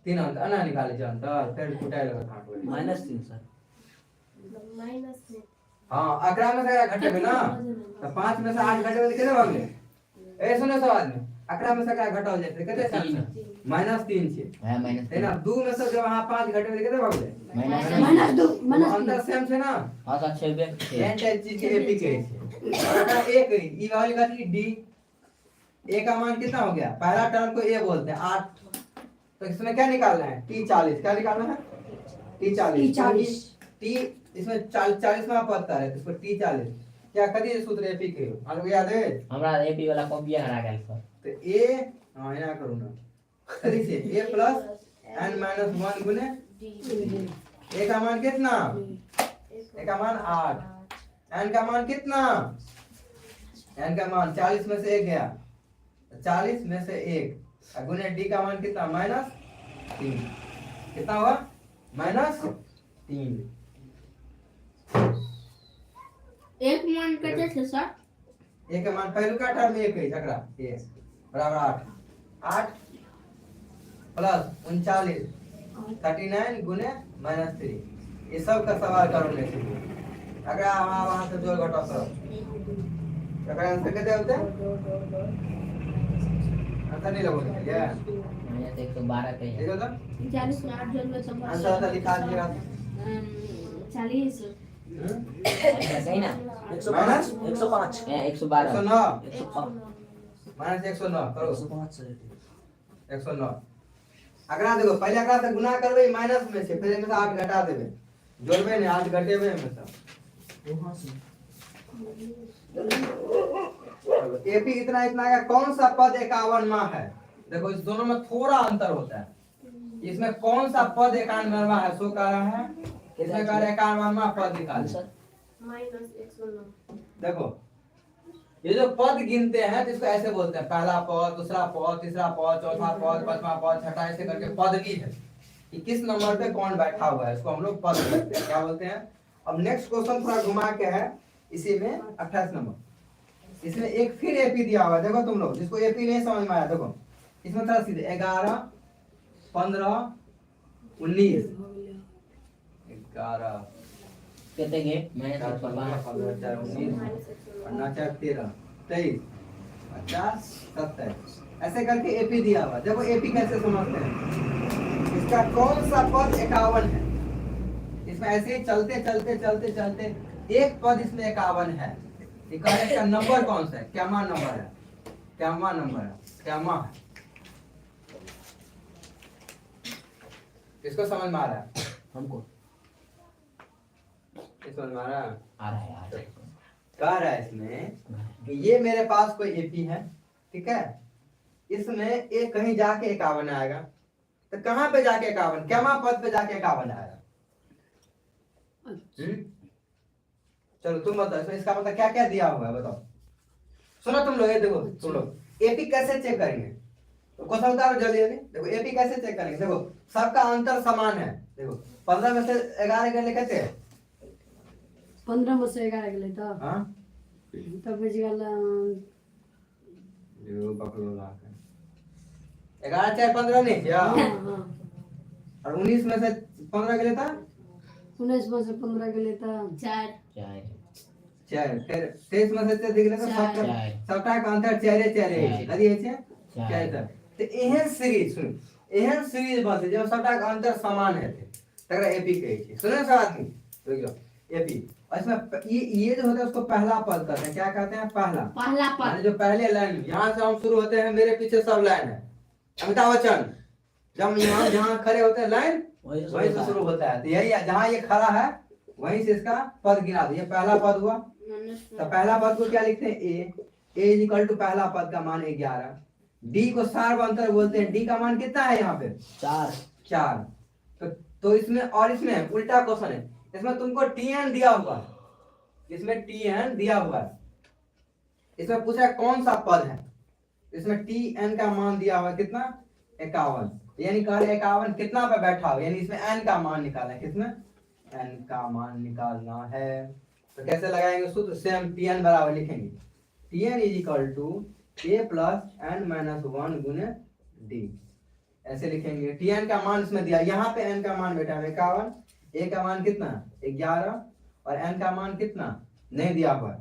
3 अंतर अना निकाले जानता, फिर कुटाई लगा काट बोले -3 सर। हाँ 11 में से घटे में ना, तो 5 में से 8 घटे में कितने भाग गए? ए सुनो सवाल में 11 में से क्या घटा हो जाए कितने? -3 छे है ना। 2 में से जब वहां 5 घटे में कितने भाग गए? -2 अंतर सेम छे ना। हां सर 6 एन चीज के एपी के अगर एक ई वाली का डी, ए का मान कितना हो गया? पहला टर्म को ए बोलते हैं 8, तो इसमें क्या निकालना है? टी 40। क्या निकालना है? टी 40। टी इसमें 40वां पद का है, तो इसको टी 40 क्या करिए सूत्र एपी के हम लोग याद है? हमरा एपी वाला कॉपी हरा गेल सर। तो ए हां एना करू ना, कथी से a प्लस n माइनस 1 गुने a का मान कितना? a का मान 8, n का मान कितना? n का मान 40 में से 1 गया, 40 में से 1 गुने d का मान कितना? -3। कितना हुआ? -3। एक मान कते से सर? एक का मान पहलू का टर्म 1 है झगड़ा ये बराबर 8 प्लस 39 39 गुने -3। ये सब का सवाल करो ले से अगर वहां से जोड़ घटाओ करो अगर आंसर कितने होते हैं? आंसर नहीं लगोगे क्या? मैंने तो 112 पे है। देखो तो 40 में 8 जोड़ में तो आंसर तो लिखा दिया 40 सही ना? माइनस 105 112 109 105 माइनस 109 करो 105 से 109। अगला देखो पहले अगला से गुना करबे माइनस में से, फिर में से 8 घटा देबे, जोड़बे ने 8 घटेबे में से। वहां से एपी इतना इतना का कौन सा पद 51वां है? देखो इस दोनों में थोड़ा अंतर होता है। इसमें कौन सा पद 91वां है सो कह रहा है, इसमें कह रहा है 51वां पद निकाल। देखो ये जो पद गिनते हैं तो इसको ऐसे बोलते हैं, पहला पद, दूसरा पद, तीसरा पद, चौथा पद, पांचवा पद, छठा, ऐसे करके पदवी है कि किस नंबर पे कौन बैठा हुआ है, इसको हम लोग पद बोलते हैं। क्या बोलते हैं? अब नेक्स्ट क्वेश्चन थोड़ा घुमा के है, इसी में 28 नंबर, इसमें एक फिर एपी दिया हुआ है। देखो तुम लोग जिसको एपी नहीं समझ में आया, देखो इसमें थोड़ा सीधे 11 15 19 11 कहते गए मैंने चार तो 15 15 4 19 और 9 4 13 23 50 70 ऐसे करके एपी दिया हुआ। देखो एपी कैसे समझते हैं, इसका कौन सा पद 51 है, इसमें ऐसे ही चलते चलते चलते चलते एक पद इसमें 51 है। इकाई का नंबर कौन सा है, क्या मान नंबर है, क्या मान नंबर है, क्या मान है, इसको समझ में आ रहा है, हमको ये समझ में आ रहा है। आ रहा है कह रहा है इसमें कि ये मेरे पास कोई एपी है, ठीक है, इसमें एक कहीं जाके 51 आएगा, तो कहाँ पे जाके 51, क्या पद पे जाके 51 आएगा। चलो तुम बताओ इसमें इसका मतलब क्या क्या दिया हुआ है, बताओ। सुनो तुम लोग, ये देखो तुम लोग एपी कैसे चेक करेंगे, तो क्वेश्चन उतारो जल्दी जल्दी। देखो एपी कैसे चेक करेंगे, देखो सबका अंतर समान है। देखो 15 में से 11 के लिए कहते हैं 15 में से 11 के लिए तो हाँ तब बच गया जो पकड़ो लाख 11 चाहे 15 नहीं क्या, और 19 में से 15 के लिए था 19 में से 15 के लिए था 4 चाय चार, फिर 23 में से दिख रहा था चार। सबका का अंतर चारे चारे है, कदी है चार। चार था। तो एहन सीरीज सुन, एहन सीरीज बनते जब सबका का अंतर समान है थे तकरा एपी कहे छी। सुने सब आदमी तो एपी, और इसमें ये जो होता है उसको पहला पद कहते हैं, क्या कहते हैं, पहला पद यानी जो पहले लाइन यहाँ से हम शुरू होते हैं, मेरे पीछे सब लाइन है, अमिताभ बच्चन जब यहाँ जहाँ खड़े होते हैं लाइन वहीं से शुरू होता है। तो यही है, जहाँ ये खड़ा है वहीं से इसका पद गिना दो। ये पहला पद हुआ, तो पहला पद को क्या लिखते हैं, ए इज इक्वल टू पहला पद का मान 11। डी को सार्व अंतर बोलते हैं, डी का मान कितना है यहाँ पे 4। तो इसमें और इसमें उल्टा क्वेश्चन है, इसमें तुमको टीएन दिया हुआ है, इसमें टीएन दिया हुआ है, इसमें पूछा है कौन सा पद है, इसमें टीएन का मान दिया हुआ है कितना 51, यानी कह रहे 51 कितना पे बैठा हो, यानी इसमें एन का मान निकालना है, किसमें एन का मान निकालना है। तो कैसे लगाएंगे सूत्र, सेम टीएन बराबर लिखेंगे, TN is equal to A plus N minus 1 गुने डी, ऐसे लिखेंगे। टीएन का मान इसमें दिया, यहाँ पे एन का मान बैठा है 51, ए का मान कितना 11 और एन का मान कितना नहीं दिया हुआ है,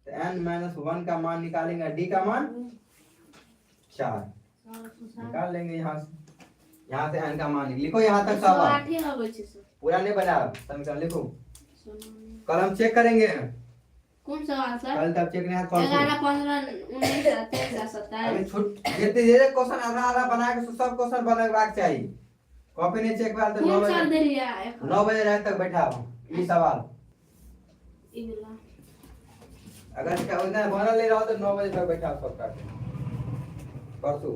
तो एन माइनस 1 का मान निकालेंगे, डी का मान 4 निकाल लेंगे। यहाँ से एन का मान लिखो, यहाँ तक सब पूरा नहीं बना समीकरण लिखो, कल हम चेक करेंगे, कौन सवाल सर, कल तब चेक नहीं है कौन 11 15 19 23 अभी 27 छूट जितने जे क्वेश्चन आधा आधा बना के सब क्वेश्चन बनवाक चाहिए, कॉपी नहीं चेक वाला तो 9 कौन सा बजे दे लिया 9 बजे रात तक बैठा हो ये सवाल, ई वाला अगर क्या उतना बना ले रहा हो तो 9 बजे तक बैठा हो सबका परसों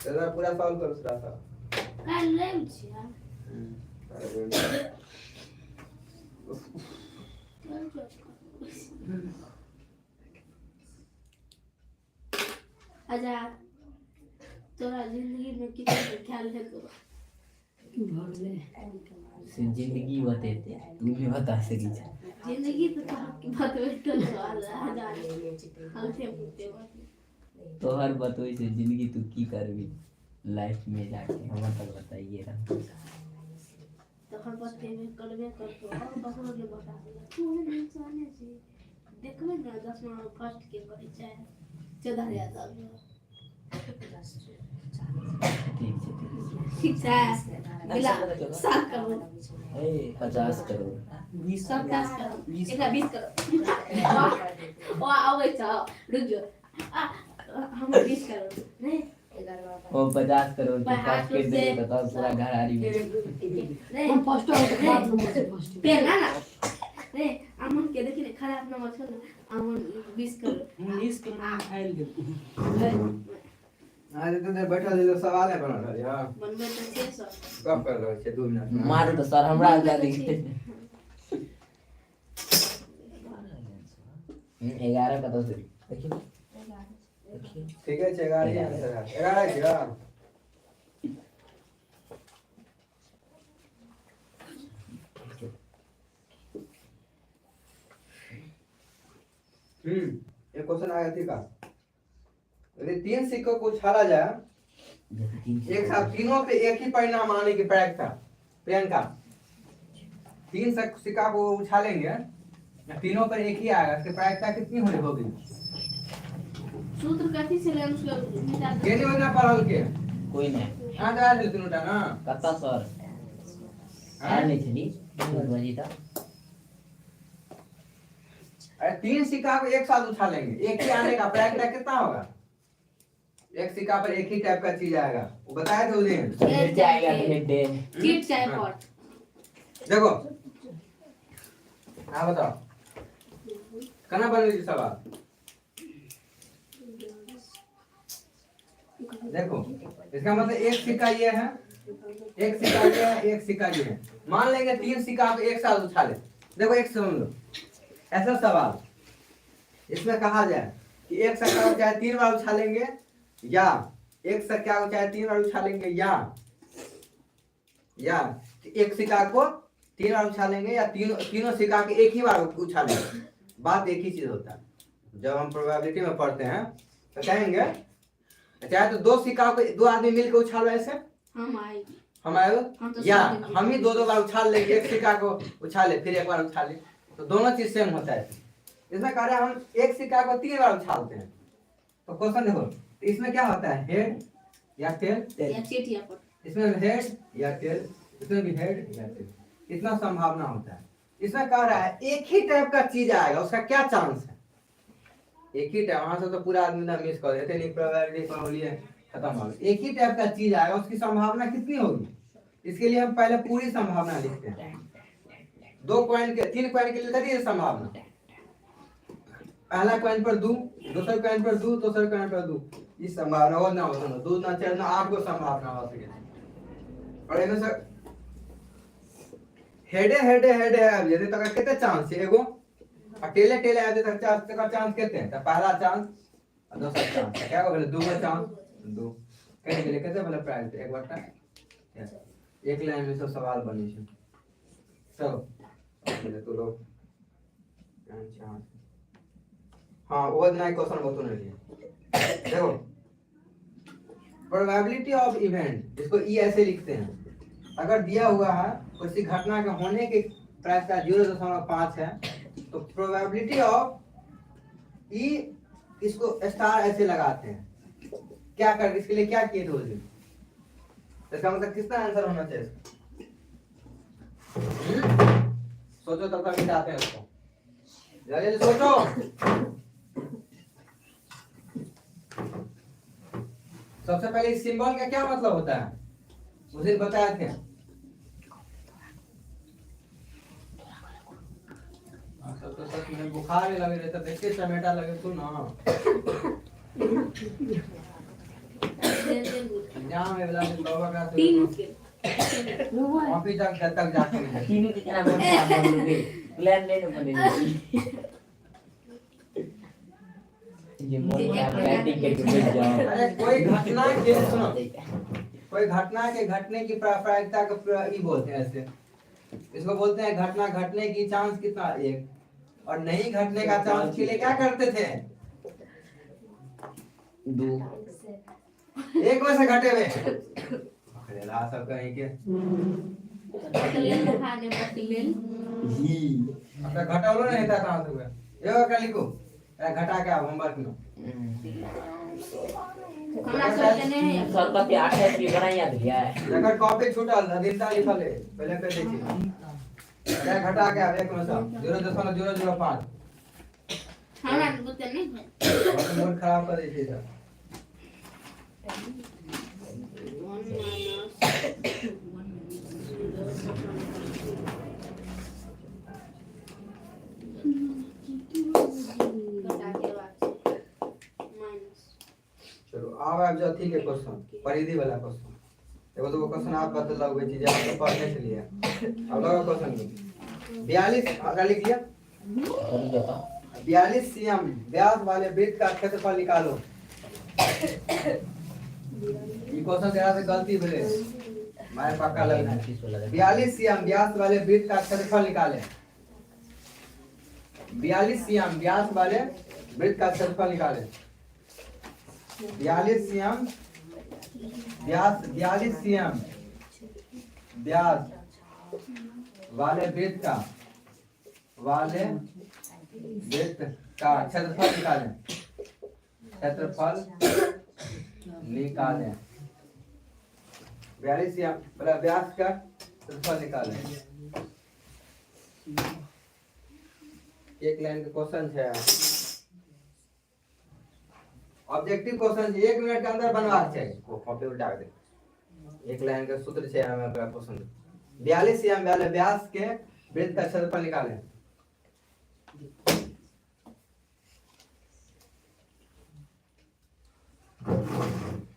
जरा पूरा सॉल्व करो उसका सा काल लेम छिया आजा तोरा जिंदगी में कितना ख्याल है तो भरले जिंदगी बतेते तू भी बता सकी छ जिंदगी तो बतवे तो सवाल हजार हमसे पूछते तो हर बतोई से जिंदगी तू की करबी लाइफ में जाके हम तक बताइए रहा तो हर बात में करबे करतो और बकरो के बता दिया तू नहीं जाने से देखबे ना 10 मिनट फर्स्ट के परिचय 14000 ठीक है मिला 7 करोड़ 50 करोड़ 20 करोड़ इतना 20 करोड़ वाह आवे था रुक जा हम 20 करोड़ नहीं वो 50 करोड़ के पास के दे तो पूरा घर आ रही है हम फर्स्ट आउट बाद नंबर से फर्स्ट पेला ना रे अमन के देखिए खराब नंबर छोड़ अमन 20 करोड़ 19 करोड़ फाइल दे आज तो देर बैठा दे सवाल है बना रहा यार बनबे तो 600 कब कर रहे हो 2 मिनट मारो तो सर हमरा जा दी 11 का तो देखिए ठीक है 11 क्या एक क्वेश्चन आया थी का, यदि 3 सिक्कों को उछाला जाए एक साथ तीनों पे एक ही परिणाम आने की प्रायिकता प्रियंका, 3 सिक्का को उछालेंगे, तीनों पर एक ही आएगा, इसकी प्रायिकता कितनी होगी? सूत्र कथी से लेन उसके मिटा दो। के नहीं होगा पढ़ल के कोई नहीं हां जा दे तीनों टा ना कत्ता सर आया नहीं छली बजी था। अरे 3 सिक्का को एक साथ उछालेंगे, एक ही आने का प्रायिकता कितना होगा? एक सिक्का पर एक ही टाइप का चीज आएगा, वो बताया थे उस दिन। हेड जाएगा हेड दे किट चाहे पॉट। देखो हाँ बताओ कना बन रही सवाल। देखो इसका मतलब एक सिक्का ये है, एक सिक्का ये है, एक सिक्का ये है। मान लेंगे 3 सिक्का को एक साथ उछाले। देखो एक समझ लो, ऐसा सवाल इसमें कहा जाए कि एक सिक्का को चाहे 3 बार उछालेंगे या एक सिक्का को चाहे 3 बार उछालेंगे या एक सिक्का को 3 बार उछालेंगे या तीनों सिक्का के एक ही बार उछालेंगे। बात एक ही चीज होता है। जब हम प्रोबेबिलिटी में पढ़ते हैं तो कहेंगे चाहे तो 2 सिक्का को 2 आदमी मिलकर उछालो, ऐसे हम आएगी हम आए हम तो या सब हम ही 2 बार उछाल लेंगे, एक सिक्का को उछाले फिर एक बार उछाले, तो दोनों चीज सेम होता है। इसमें कह रहे हैं हम एक सिक्का को 3 बार उछालते हैं। तो क्वेश्चन देखो इसमें क्या होता है, हेड या टेल? या चिट या पॉट। इसमें हेड या टेल, इसमें भी हेड या टेल, कितना संभावना होता है। इसमें कह रहा है एक ही टाइप का चीज आएगा, उसका क्या चांस है? एक ही टाइप, वहां से तो पूरा आदमी ना मिस कर देते, नहीं प्रोबेबिलिटी पर बोलिए खत्म हो गया। एक ही टाइप का चीज आएगा, उसकी संभावना कितनी होगी? इसके लिए हम पहले पूरी संभावना लिखते हैं। 2 कॉइन के 3 कॉइन के लिए करिए संभावना। पहला कॉइन पर 2, दूसरे कॉइन पर 2, तीसरे कॉइन पर 2, इस संभावना हो ना हो, 2 ना 4 ना 8 को संभावना हो सके। और इनमें से हेडे अब यदि तक कितने चांस है? एगो अकेले आते तक चांस कितने हैं? तो पहला चांस और दूसरा चांस क्या बोले? 2 का चांस 2 कहने के लिए कितने बोले प्राइस एक बार एक लाइन में सब सवाल बनी है। चलो तो लोग हाँ वो नया क्वेश्चन बतो नहीं है। देखो प्रोबेबिलिटी ऑफ इवेंट, इसको ई ऐसे लिखते हैं। अगर दिया हुआ है किसी घटना के होने के प्रायिकता 0.5 है तो प्रोबेबिलिटी ऑफ ई, इसको स्टार ऐसे लगाते हैं। क्या कर इसके लिए क्या किए थे उस दिन? इसका मतलब कितना आंसर होना चाहिए? सोचो तब तक मिटाते हैं उसको, जल्दी सोचो। सबसे पहले इस सिंबल का क्या मतलब होता है उस दिन बताए थे। तो सच में बुखार ही लगे रहता, देखते टमाटा लगे तो ना एग्जाम में वाला बाबा का 3 के कॉपी तक जाके तीनों के क्या बोलोगे प्लान नहीं बनेगी। ये मोर का बैटिंग के बैठ जाओ। अरे कोई घटना के सुनो, कोई घटना के घटने की प्रायिकता को ई बोलते हैं ऐसे। इसको बोलते हैं घटना घटने की चांस कितना? 1। और नहीं घटने का चांस के लिए क्या करते थे? 2 एक में से घटे हुए अरे ला सब कहीं के लेन खाने पट्टी लेन ही अब घटावलो नहीं था कहां से हुए ये का लिखो घटा के आप होमवर्क में हमरा सोचते नहीं है सर का 28 भी बना याद लिया है। अगर कॉपी छूटल अधिकता लिखल है पहले पे देखिए क्या घटा के आप एक में से 0.005 हमरा बोलते नहीं है और मूड खराब कर दे छै। 1 चलो अब जो थी के क्वेश्चन परिधि वाला क्वेश्चन एगो तो क्वेश्चन आप बता हुए चीज आपको पढ़ने के लिए अब लगा क्वेश्चन 42 आगे लिख लिया 42 सीएम व्यास वाले वृत्त का क्षेत्रफल निकालो। ये क्वेश्चन जरा से गलती भेले हमारे पक्का लग रहा है। 42 सीएम व्यास वाले वृत्त का क्षेत्रफल निकाले। 42 सीएम व्यास वाले वृत्त का क्षेत्रफल निकाले। 42 सीएम व्यास 42 सीएम व्यास वाले वृत्त का क्षेत्रफल निकालें। क्षेत्रफल निकालें। 42 या मतलब व्यास का क्षेत्रफल निकालें। एक लाइन का क्वेश्चन है, ऑब्जेक्टिव क्वेश्चन 1 मिनट के अंदर बनवाना चाहिए। वो कॉपी उल्टा दे। एक लाइन का सूत्र है हमें क्वेश्चन 42 एम वाले व्यास के वृत्त का क्षेत्रफल निकालें।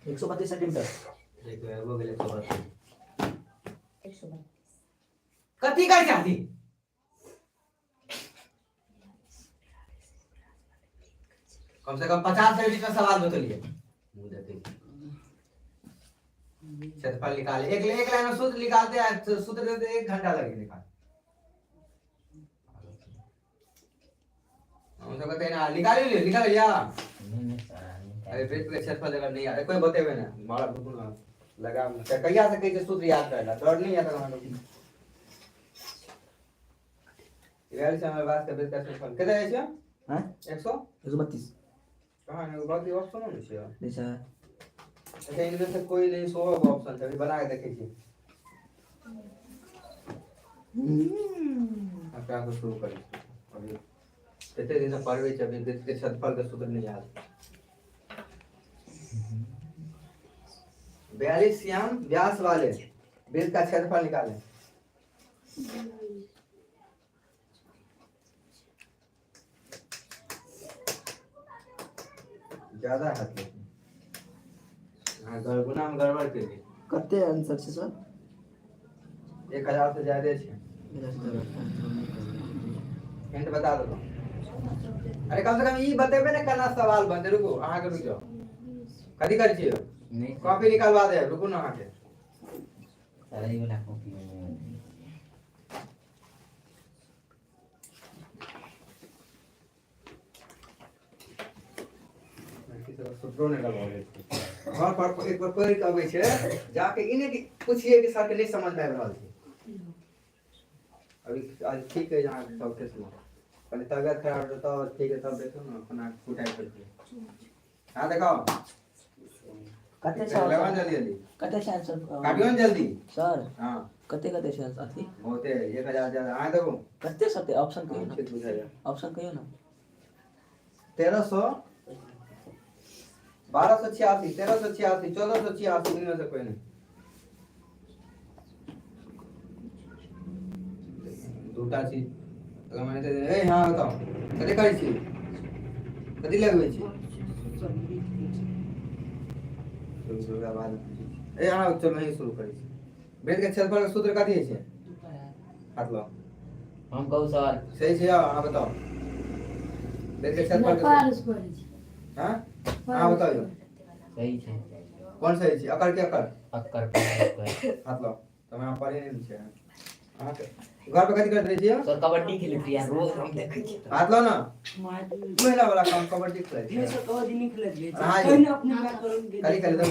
एक 132 सेंटीमीटर। वो गेले 132 कथी का चाहती कम से कम 50 मिनट का सवाल बतलिए। मुंह देखिए क्षेत्रफल निकाले। एक लाइन में सूत्र निकालते हैं, सूत्र देते 1 घंटा लगेगा निकाल। हम तो कहते हैं ना निकाल लिया। अरे वृत्त के क्षेत्रफल अगर नहीं आ कोई बतेबे ना मारा बिल्कुल लगा कहिया से कैसे सूत्र याद करेला डर नहीं आता हमारा। 42 से हमारे बात का वृत्त का क्षेत्रफल कितना है? हां 132। कहां है? बाकी ऑप्शन नहीं है जैसा अच्छा इनमें से कोई नहीं 100 ऑप्शन है बना के देखे छी। अब क्या को शुरू करें अभी कितने दिन से पढ़वे छ अभी वृत्त के क्षेत्रफल का सूत्र नहीं याद। 42 एम व्यास वाले वृत्त का क्षेत्रफल निकालें। ज्यादा है लेकिन हां गुना में गड़बड़ के लिए कते आंसर छै सर? 1000 से ज्यादा है। हिंट बता दो। अरे कम से कम ई बतेबे ना करना सवाल बंदे रुको अहां के रुक जाओ कथी कर छियो नहीं कॉपी निकालवा दे रुको ना अहां के सारा ही वाला कॉपी में सूत्रों ने लगाओ घर पर एक बार पढ़ के आबै छै जाके इने की पूछिए कि सर के नहीं समझ में आ रहल छै। अभी आज ठीक है यहाँ सब के सुनो पहले तबियत खराब हो तो ठीक है तब देखो ना अपना कुटाई करके हां देखो कते लगा साल जल्दी कते साल सर काटियो ना जल्दी सर हां कते साल अथी होते 1000 ज्यादा आ देखो कते सते ऑप्शन कहियो ना ठीक बुझाया ऑप्शन कहियो ना 1300 1286 1386 1486 इनमें से कोई नहीं दूटा चीज अगर मैंने दे ए हां बताओ कते करै छी कथी लगबै छी शुरू के बाद ए हां चलो नहीं शुरू करै छी वृत्त के क्षेत्रफल का सूत्र कथी छै हाथ लो हम कहू सर सही छै हां बताओ वृत्त के क्षेत्रफल का हां हां बताओ सही है कौन सही छै अकर के अकर अक्कर पर हाथ लो तो मैं पढ़े नहीं छै हां घर पे कथी करत रही छी सर कबड्डी खेलैत रहिए रोज हम देखै छी हाथ लो ना महिला वाला काम कबड्डी खेलै छी कबड्डी नहीं खेलत हाँ, कोई ना अपने बात करो खाली कर दो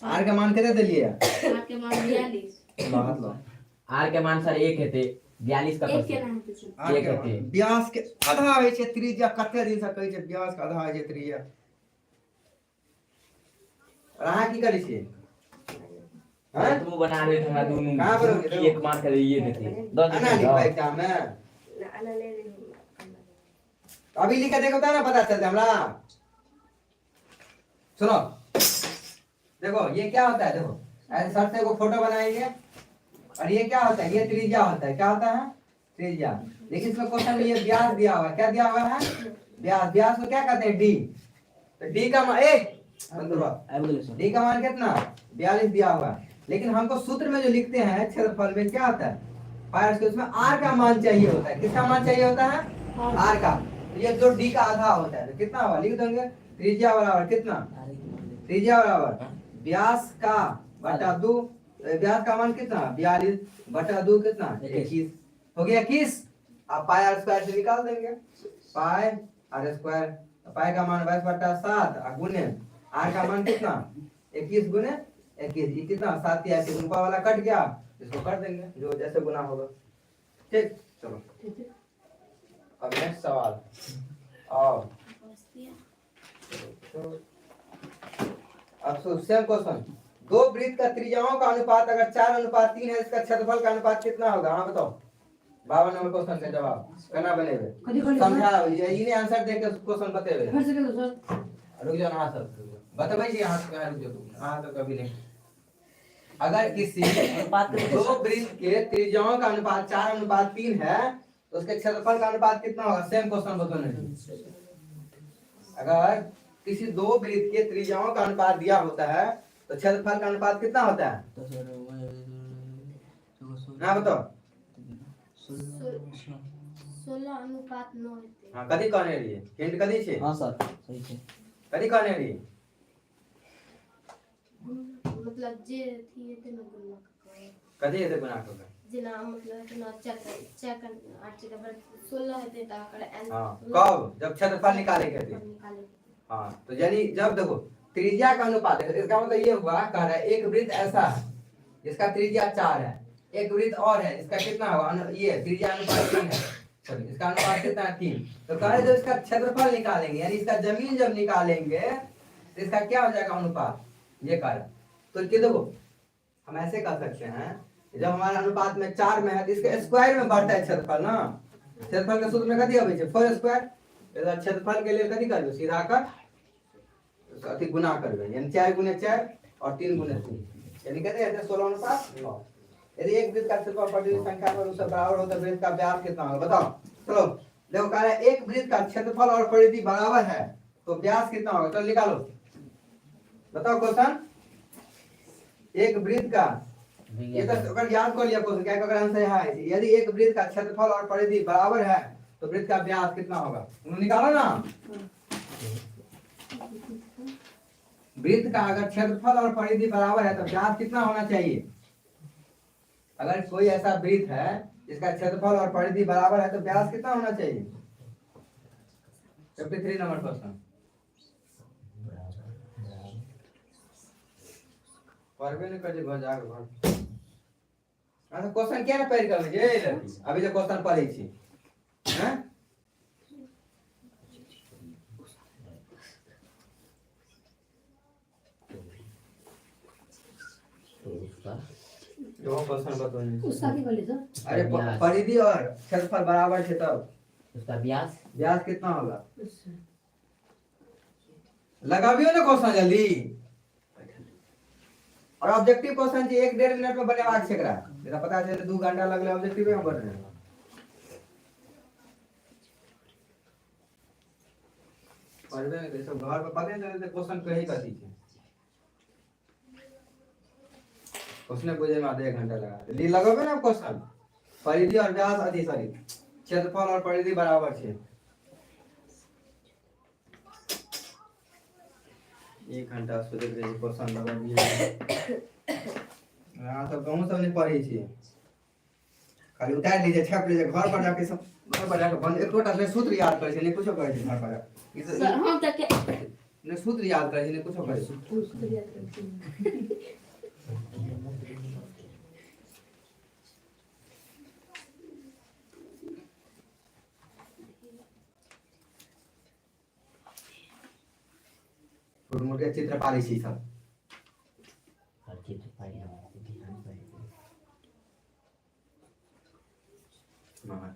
आर के मान केते देलिए आके मान 42 लो हाथ लो आर के मान सर 1 हेते 42 का एक के परसेंट नाम पूछो आर के हेते व्यास के आधा होय छै त्रिज्या कते दिन से कहै छै व्यास के आधा होय छै त्रिज्या अहाँ की करै छी हां तू बना ले हमरा दोनों कहाँ पर होगे? एक मान कर ये देते 10 आना लिखबै एग्जाम में अभी लिख के देखो ना पता चलता हमरा सुनो देखो ये क्या होता है देखो ऐसे सर से को फोटो बनाएंगे और ये क्या होता है ये त्रिज्या होता है क्या होता है त्रिज्या लेकिन इसमें क्वेश्चन में ये व्यास दिया हुआ है क्या दिया हुआ है व्यास व्यास को क्या कहते हैं डी तो डी का मान डी का मान कितना 42 दिया हुआ है लेकिन हमको सूत्र में जो लिखते हैं क्षेत्रफल में क्या होता है पायर स्क्वायर उसमें आर का मान चाहिए होता है किसका मान चाहिए होता है आर का तो ये जो डी का आधा होता है तो कितना होगा लिख देंगे त्रिज्या बराबर कितना त्रिज्या बराबर व्यास का बटा 2 व्यास का मान कितना 42 बटा 2 कितना 21 हो गया 21 आप पाई आर स्क्वायर से निकाल देंगे पाई आर स्क्वायर पाई का मान 22 बटा 7 और गुने आर का मान कितना 21 गुने 21 ये कितना 7 या ऊपर वाला कट गया इसको कर देंगे जो जैसे गुना होगा। ठीक, चलो अब नेक्स्ट सवाल। और बस दिया। अब सेम क्वेश्चन, दो वृत्त का त्रिज्याओं का अनुपात अगर 4:3 है, इसका क्षेत्रफल का अनुपात कितना होगा? हाँ बताओ। 52 नंबर क्वेश्चन का जवाब केना बनेबे? कथी कर समझा इने आंसर दे के क्वेश्चन बतेबे। फिर से करो सर। रुक जाओ ना सर, बतबै छी हाथ में, रुक जाओ हां तो कभी नहीं। अगर किसी दो वृत्त के त्रिज्याओं का अनुपात 4:3 है तो उसके क्षेत्रफल का अनुपात कितना होगा? सेम क्वेश्चन बताने। अगर किसी दो वृत्त के त्रिज्याओं का अनुपात दिया होता है तो क्षेत्रफल का अनुपात कितना होता है? तो सर ना बताओ। 16:9 हेतै। हां कथी कहने रहिए? हिंट कथी छै? हाँ सर सही है। कथी कहने रहिए? मतलब जे थी हेतै न गुणा कऽ। कथी हेतै गुना कऽ? जेना मतलब जेना चेक 8 के बाद 16 हेतै त अकर हां कब? जब क्षेत्रफल निकाले के थे। निकाले। हाँ तो यानी जब देखो त्रिज्या का अनुपात है, इसका मतलब ये हुआ, कह रहा है एक वृत्त ऐसा है जिसका त्रिज्या 4 है, एक वृत्त और है जिसका कितना होगा? ये त्रिज्या अनुपात 3 है, सॉरी इसका अनुपात कितना है? 3। तो कह रहे जब इसका क्षेत्रफल निकालेंगे यानी इसका जमीन जब निकालेंगे तो इसका क्या हो जाएगा अनुपात? ये कह रहा है। तो ये देखो हम ऐसे कर सकते हैं, जब हमारा अनुपात में 4 में है तो इसके स्क्वायर में बढ़ता है क्षेत्रफल ना। क्षेत्रफल के सूत्र में कथी आबै छै? 4 स्क्वायर। इधर क्षेत्रफल के लिए कथी करबे? सीधा कर अथी गुना करबे, यानी 4 गुने 4 और 3 गुने 3, यानी कहते हैं 16:9। यदि एक वृत्त का क्षेत्रफल प्रतिदिन संख्या पर उससे बराबर हो तो वृत्त का व्यास कितना होगा? बताओ। चलो देखो कह रहा है एक वृत्त का क्षेत्रफल और परिधि बराबर है तो व्यास कितना होगा? चलो निकालो, बताओ क्वेश्चन। एक वृत्त का, ये तो अगर याद कर लिया क्वेश्चन, क्या अगर आंसर है यदि एक वृत्त का क्षेत्रफल और परिधि बराबर है तो वृत्त का व्यास कितना होगा? निकालो ना। वृत्त का अगर क्षेत्रफल और परिधि बराबर है तो व्यास कितना होना चाहिए? अगर कोई ऐसा वृत्त है जिसका क्षेत्रफल और परिधि बराबर है तो व्यास कितना होना चाहिए? 53 नंबर क्वेश्चन। पढ़बे नहीं कर घर जाकर घर। अच्छा क्वेश्चन क्या ना पढ़ कर जे अभी जो क्वेश्चन पढ़े छी हैं? जो क्वेश्चन बताओ। उसका की बोले सर? अरे परिधि और क्षेत्रफल बराबर है तब उसका व्यास व्यास कितना होगा? लगाबियो ना क्वेश्चन जल्दी। और ऑब्जेक्टिव क्वेश्चन जी 1-1.5 मिनट में बनेबाक छै एकरा। जेना पता छै 2 घंटा लगले ऑब्जेक्टिव में बने। पढ़बे नहीं सब घर पे पढ़े नहीं तो क्वेश्चन कहीं कथी छै? उसने बुझे में आधे 1 घंटा लगा ली लगबे ना क्वेश्चन। परिधि और व्यास अति सॉरी क्षेत्रफल और परिधि बराबर छै। 1 घंटा से देख रहे क्वेश्चन लगा दिए। हां तो कहूं सब नहीं पढ़े छी, खाली उतार लीजिए छाप लीजिए घर पर जाके सब घर पर जाके बंद एकोटा से सूत्र याद करे छी नहीं कुछो करे छी घर पर जाके। सर हम तक ने सूत्र याद करे छी नहीं कुछो करे छी। और मोटे चित्र पारी छी सब हर चित्र पारी ध्यान पड़े। मार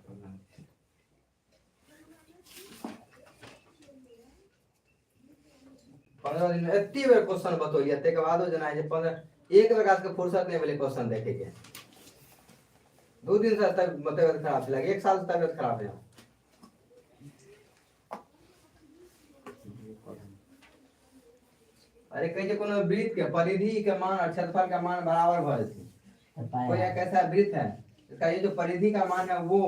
15 दिन में एत्ती बेर क्वेश्चन बतोइए ते के बादो जना है 15 एक बेर के फुर्सत नहीं मिले क्वेश्चन देखे के। 2 दिन से तक तबियत खराब लगे, 1 साल से तबियत खराब है। अरे कहे जे कोनो वृत्त के परिधि के मान और क्षेत्रफल का मान बराबर भ जेतै। कोई एक ऐसा वृत्त है इसका ये जो परिधि का मान है वो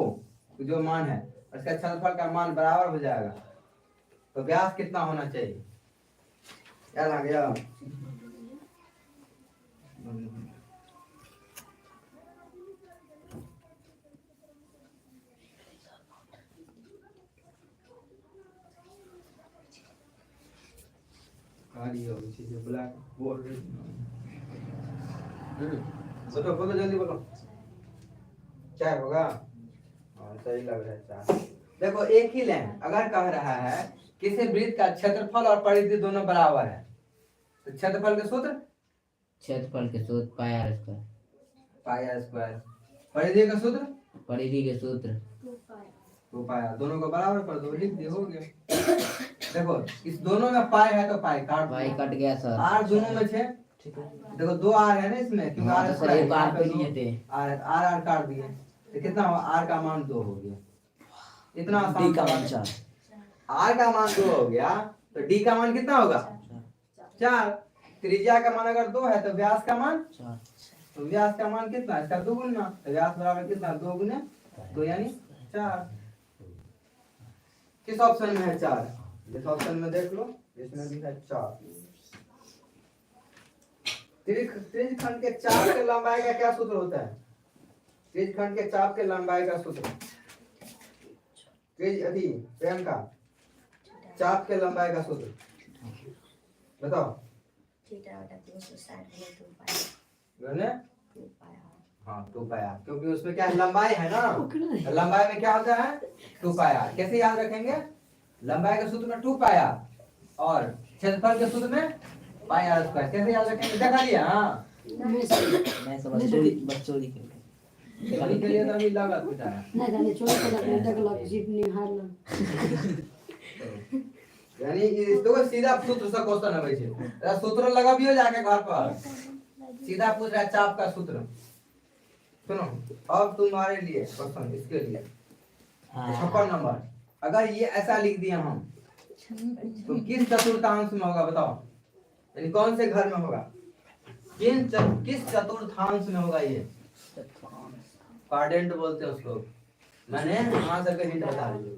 जो मान है और इसका क्षेत्रफल का मान बराबर हो जाएगा तो व्यास कितना होना चाहिए? याद आ गया? ब्लैक बोर्ड बोलो जल्दी बोलो। 4 होगा। हाँ सही लग रहा है 4। देखो एक ही लाइन अगर कह रहा है किसी वृत्त का क्षेत्रफल और परिधि दोनों बराबर है तो क्षेत्रफल का सूत्र क्षेत्रफल के सूत्र pi r square, pi r square, परिधि का सूत्र परिधि के सूत्र 2 पाई आर, दोनों को बराबर कर दो, लिख दिए, हो गया। देखो इस दोनों में पाई है तो पाई काट, पाई कट गया सर। आर दोनों में छे, ठीक है। देखो 2 आर है ना इसमें, क्योंकि हाँ, आर तो सर एक आर पे लिए थे। आर काट दिए तो कितना हुआ, आर का मान 2 हो गया। इतना आसान डी का मान सवाल है। 4। आर का मान 2 हो गया तो डी का मान कितना होगा 4। त्रिज्या का मान अगर 2 है तो व्यास का मान 4। तो व्यास का मान कितना, इसका 2 गुना, तो व्यास बराबर कितना 2 गुना 2 यानी 4। किस ऑप्शन में है 4? इस ऑप्शन में देख लो, इसमें भी है 4। त्रिज्यखंड के चाप के लंबाई का क्या सूत्र होता है? त्रिज्यखंड के चाप के लंबाई का सूत्र, प्रियंका, चाप के लंबाई का सूत्र बताओ। गने? हाँ 2 पाई आर, क्योंकि उसमें क्या है, लंबाई है ना, लंबाई में क्या होता है 2 पाई आर। कैसे याद रखेंगे? लंबाई के सूत्र में 2 पाई आर और क्षेत्रफल के सूत्र में पाई आर स्क्वायर। कैसे याद रखेंगे देखा लिया? हाँ मैं सब बस चोरी के लिए। चोरी के लिए तो अभी लगा बेटा नहीं जाने चोरी कर लग तक लग जीत नहीं हार लग। यानी इस तो सीधा सूत्र से क्वेश्चन है वैसे सूत्र लगाबियो जाके घर पर, सीधा पूछ रहा है चाप का सूत्र। सुनो अब तुम्हारे लिए क्वेश्चन, इसके लिए 56 नंबर, अगर ये ऐसा लिख दिया हम तो किस चतुर्थांश में होगा बताओ? यानी कौन से घर में होगा, किस चतुर्थांश में होगा? ये क्वाड्रेंट बोलते हैं उसको। मैंने वहां से हिंट बता दी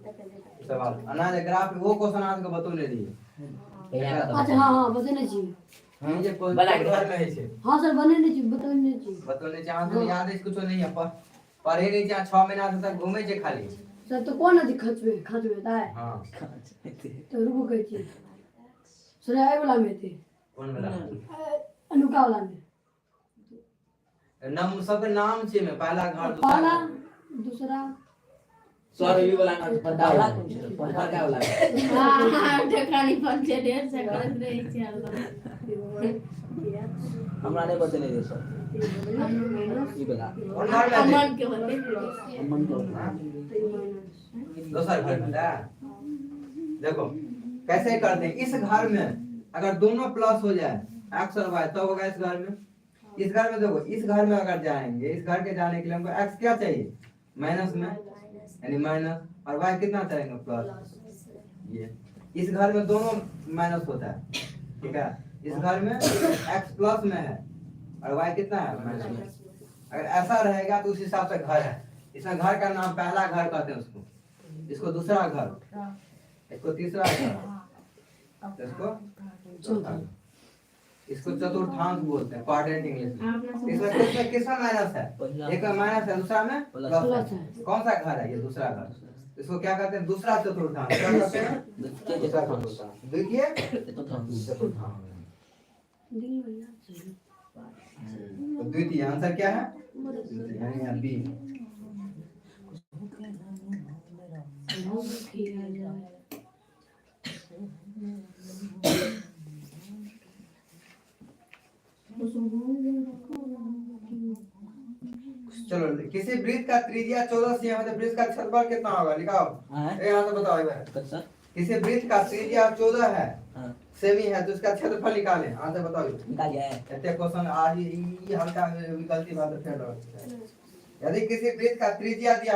सवाल अनाज ग्राफ, वो क्वेश्चन आज को बतो ले लिए। अच्छा हाँ बतने चाहिए। हम ये कौन बना के घर में है छे हाँ सर बने नहीं बतने चाहिए। बतने चाह तो याद है कुछ नहीं है, पर पढ़े नहीं चाह 6 महीना से तक घूमे छे खाली। सर तो कौन अधिक खर्च में था? हां तो रुको कह छी सर आई वाला में थे, कौन वाला? अनुका वाला में। नाम सब नाम छे में, पहला घर पहला दूसरा सर ये वाला ना पता वाला पता वाला। हां ठकानी पंचे डेढ़ से करत रही छी हमरा नहीं बतने दे सर। ये बता कौन घर में अमन के बने अमन को दूसरा घर में था। देखो कैसे करते हैं, इस घर में अगर दोनों प्लस हो जाए x और y तो होगा इस घर में। इस घर में देखो, इस घर में अगर जाएंगे, इस घर के जाने के लिए हमको x क्या चाहिए माइनस में, यानी माइनस, और y कितना चाहिए प्लस। ये इस घर में दोनों माइनस होता है, ठीक है। इस घर में x प्लस में है और y कितना है माइनस में। अगर ऐसा रहेगा तो उस हिसाब से घर है। इसमें घर का नाम पहला घर कहते हैं उसको, इसको दूसरा घर, इसको तीसरा घर, इसको चौथा घर, इसको चतुर्थांश बोलते हैं क्वाड्रेंट इंग्लिश में। इसमें किसका माइनस है, एक का माइनस है, दूसरा में प्लस है। कौन सा घर है? ये दूसरा घर। इसको क्या कहते हैं? दूसरा चतुर्थांश। क्या कहते हैं? दूसरा चतुर्थांश। देखिए चतुर्थांश। तो द्वितीय आंसर क्या है? यानी यहाँ बी। चलो किसी वृत्त का त्रिज्या 14 सेमी है तो वृत्त का क्षेत्रफल कितना होगा लिखाओ। यहाँ से बताओ एक बार। किसी वृत्त का त्रिज्या 14 है सेमी है तो उसका क्षेत्रफल निकालें। आंसर बताओ। निकाल गया है। ऐसे क्वेश्चन आज ये हल्का गलती बात है। यदि किसी वृत्त का त्रिज्या दिया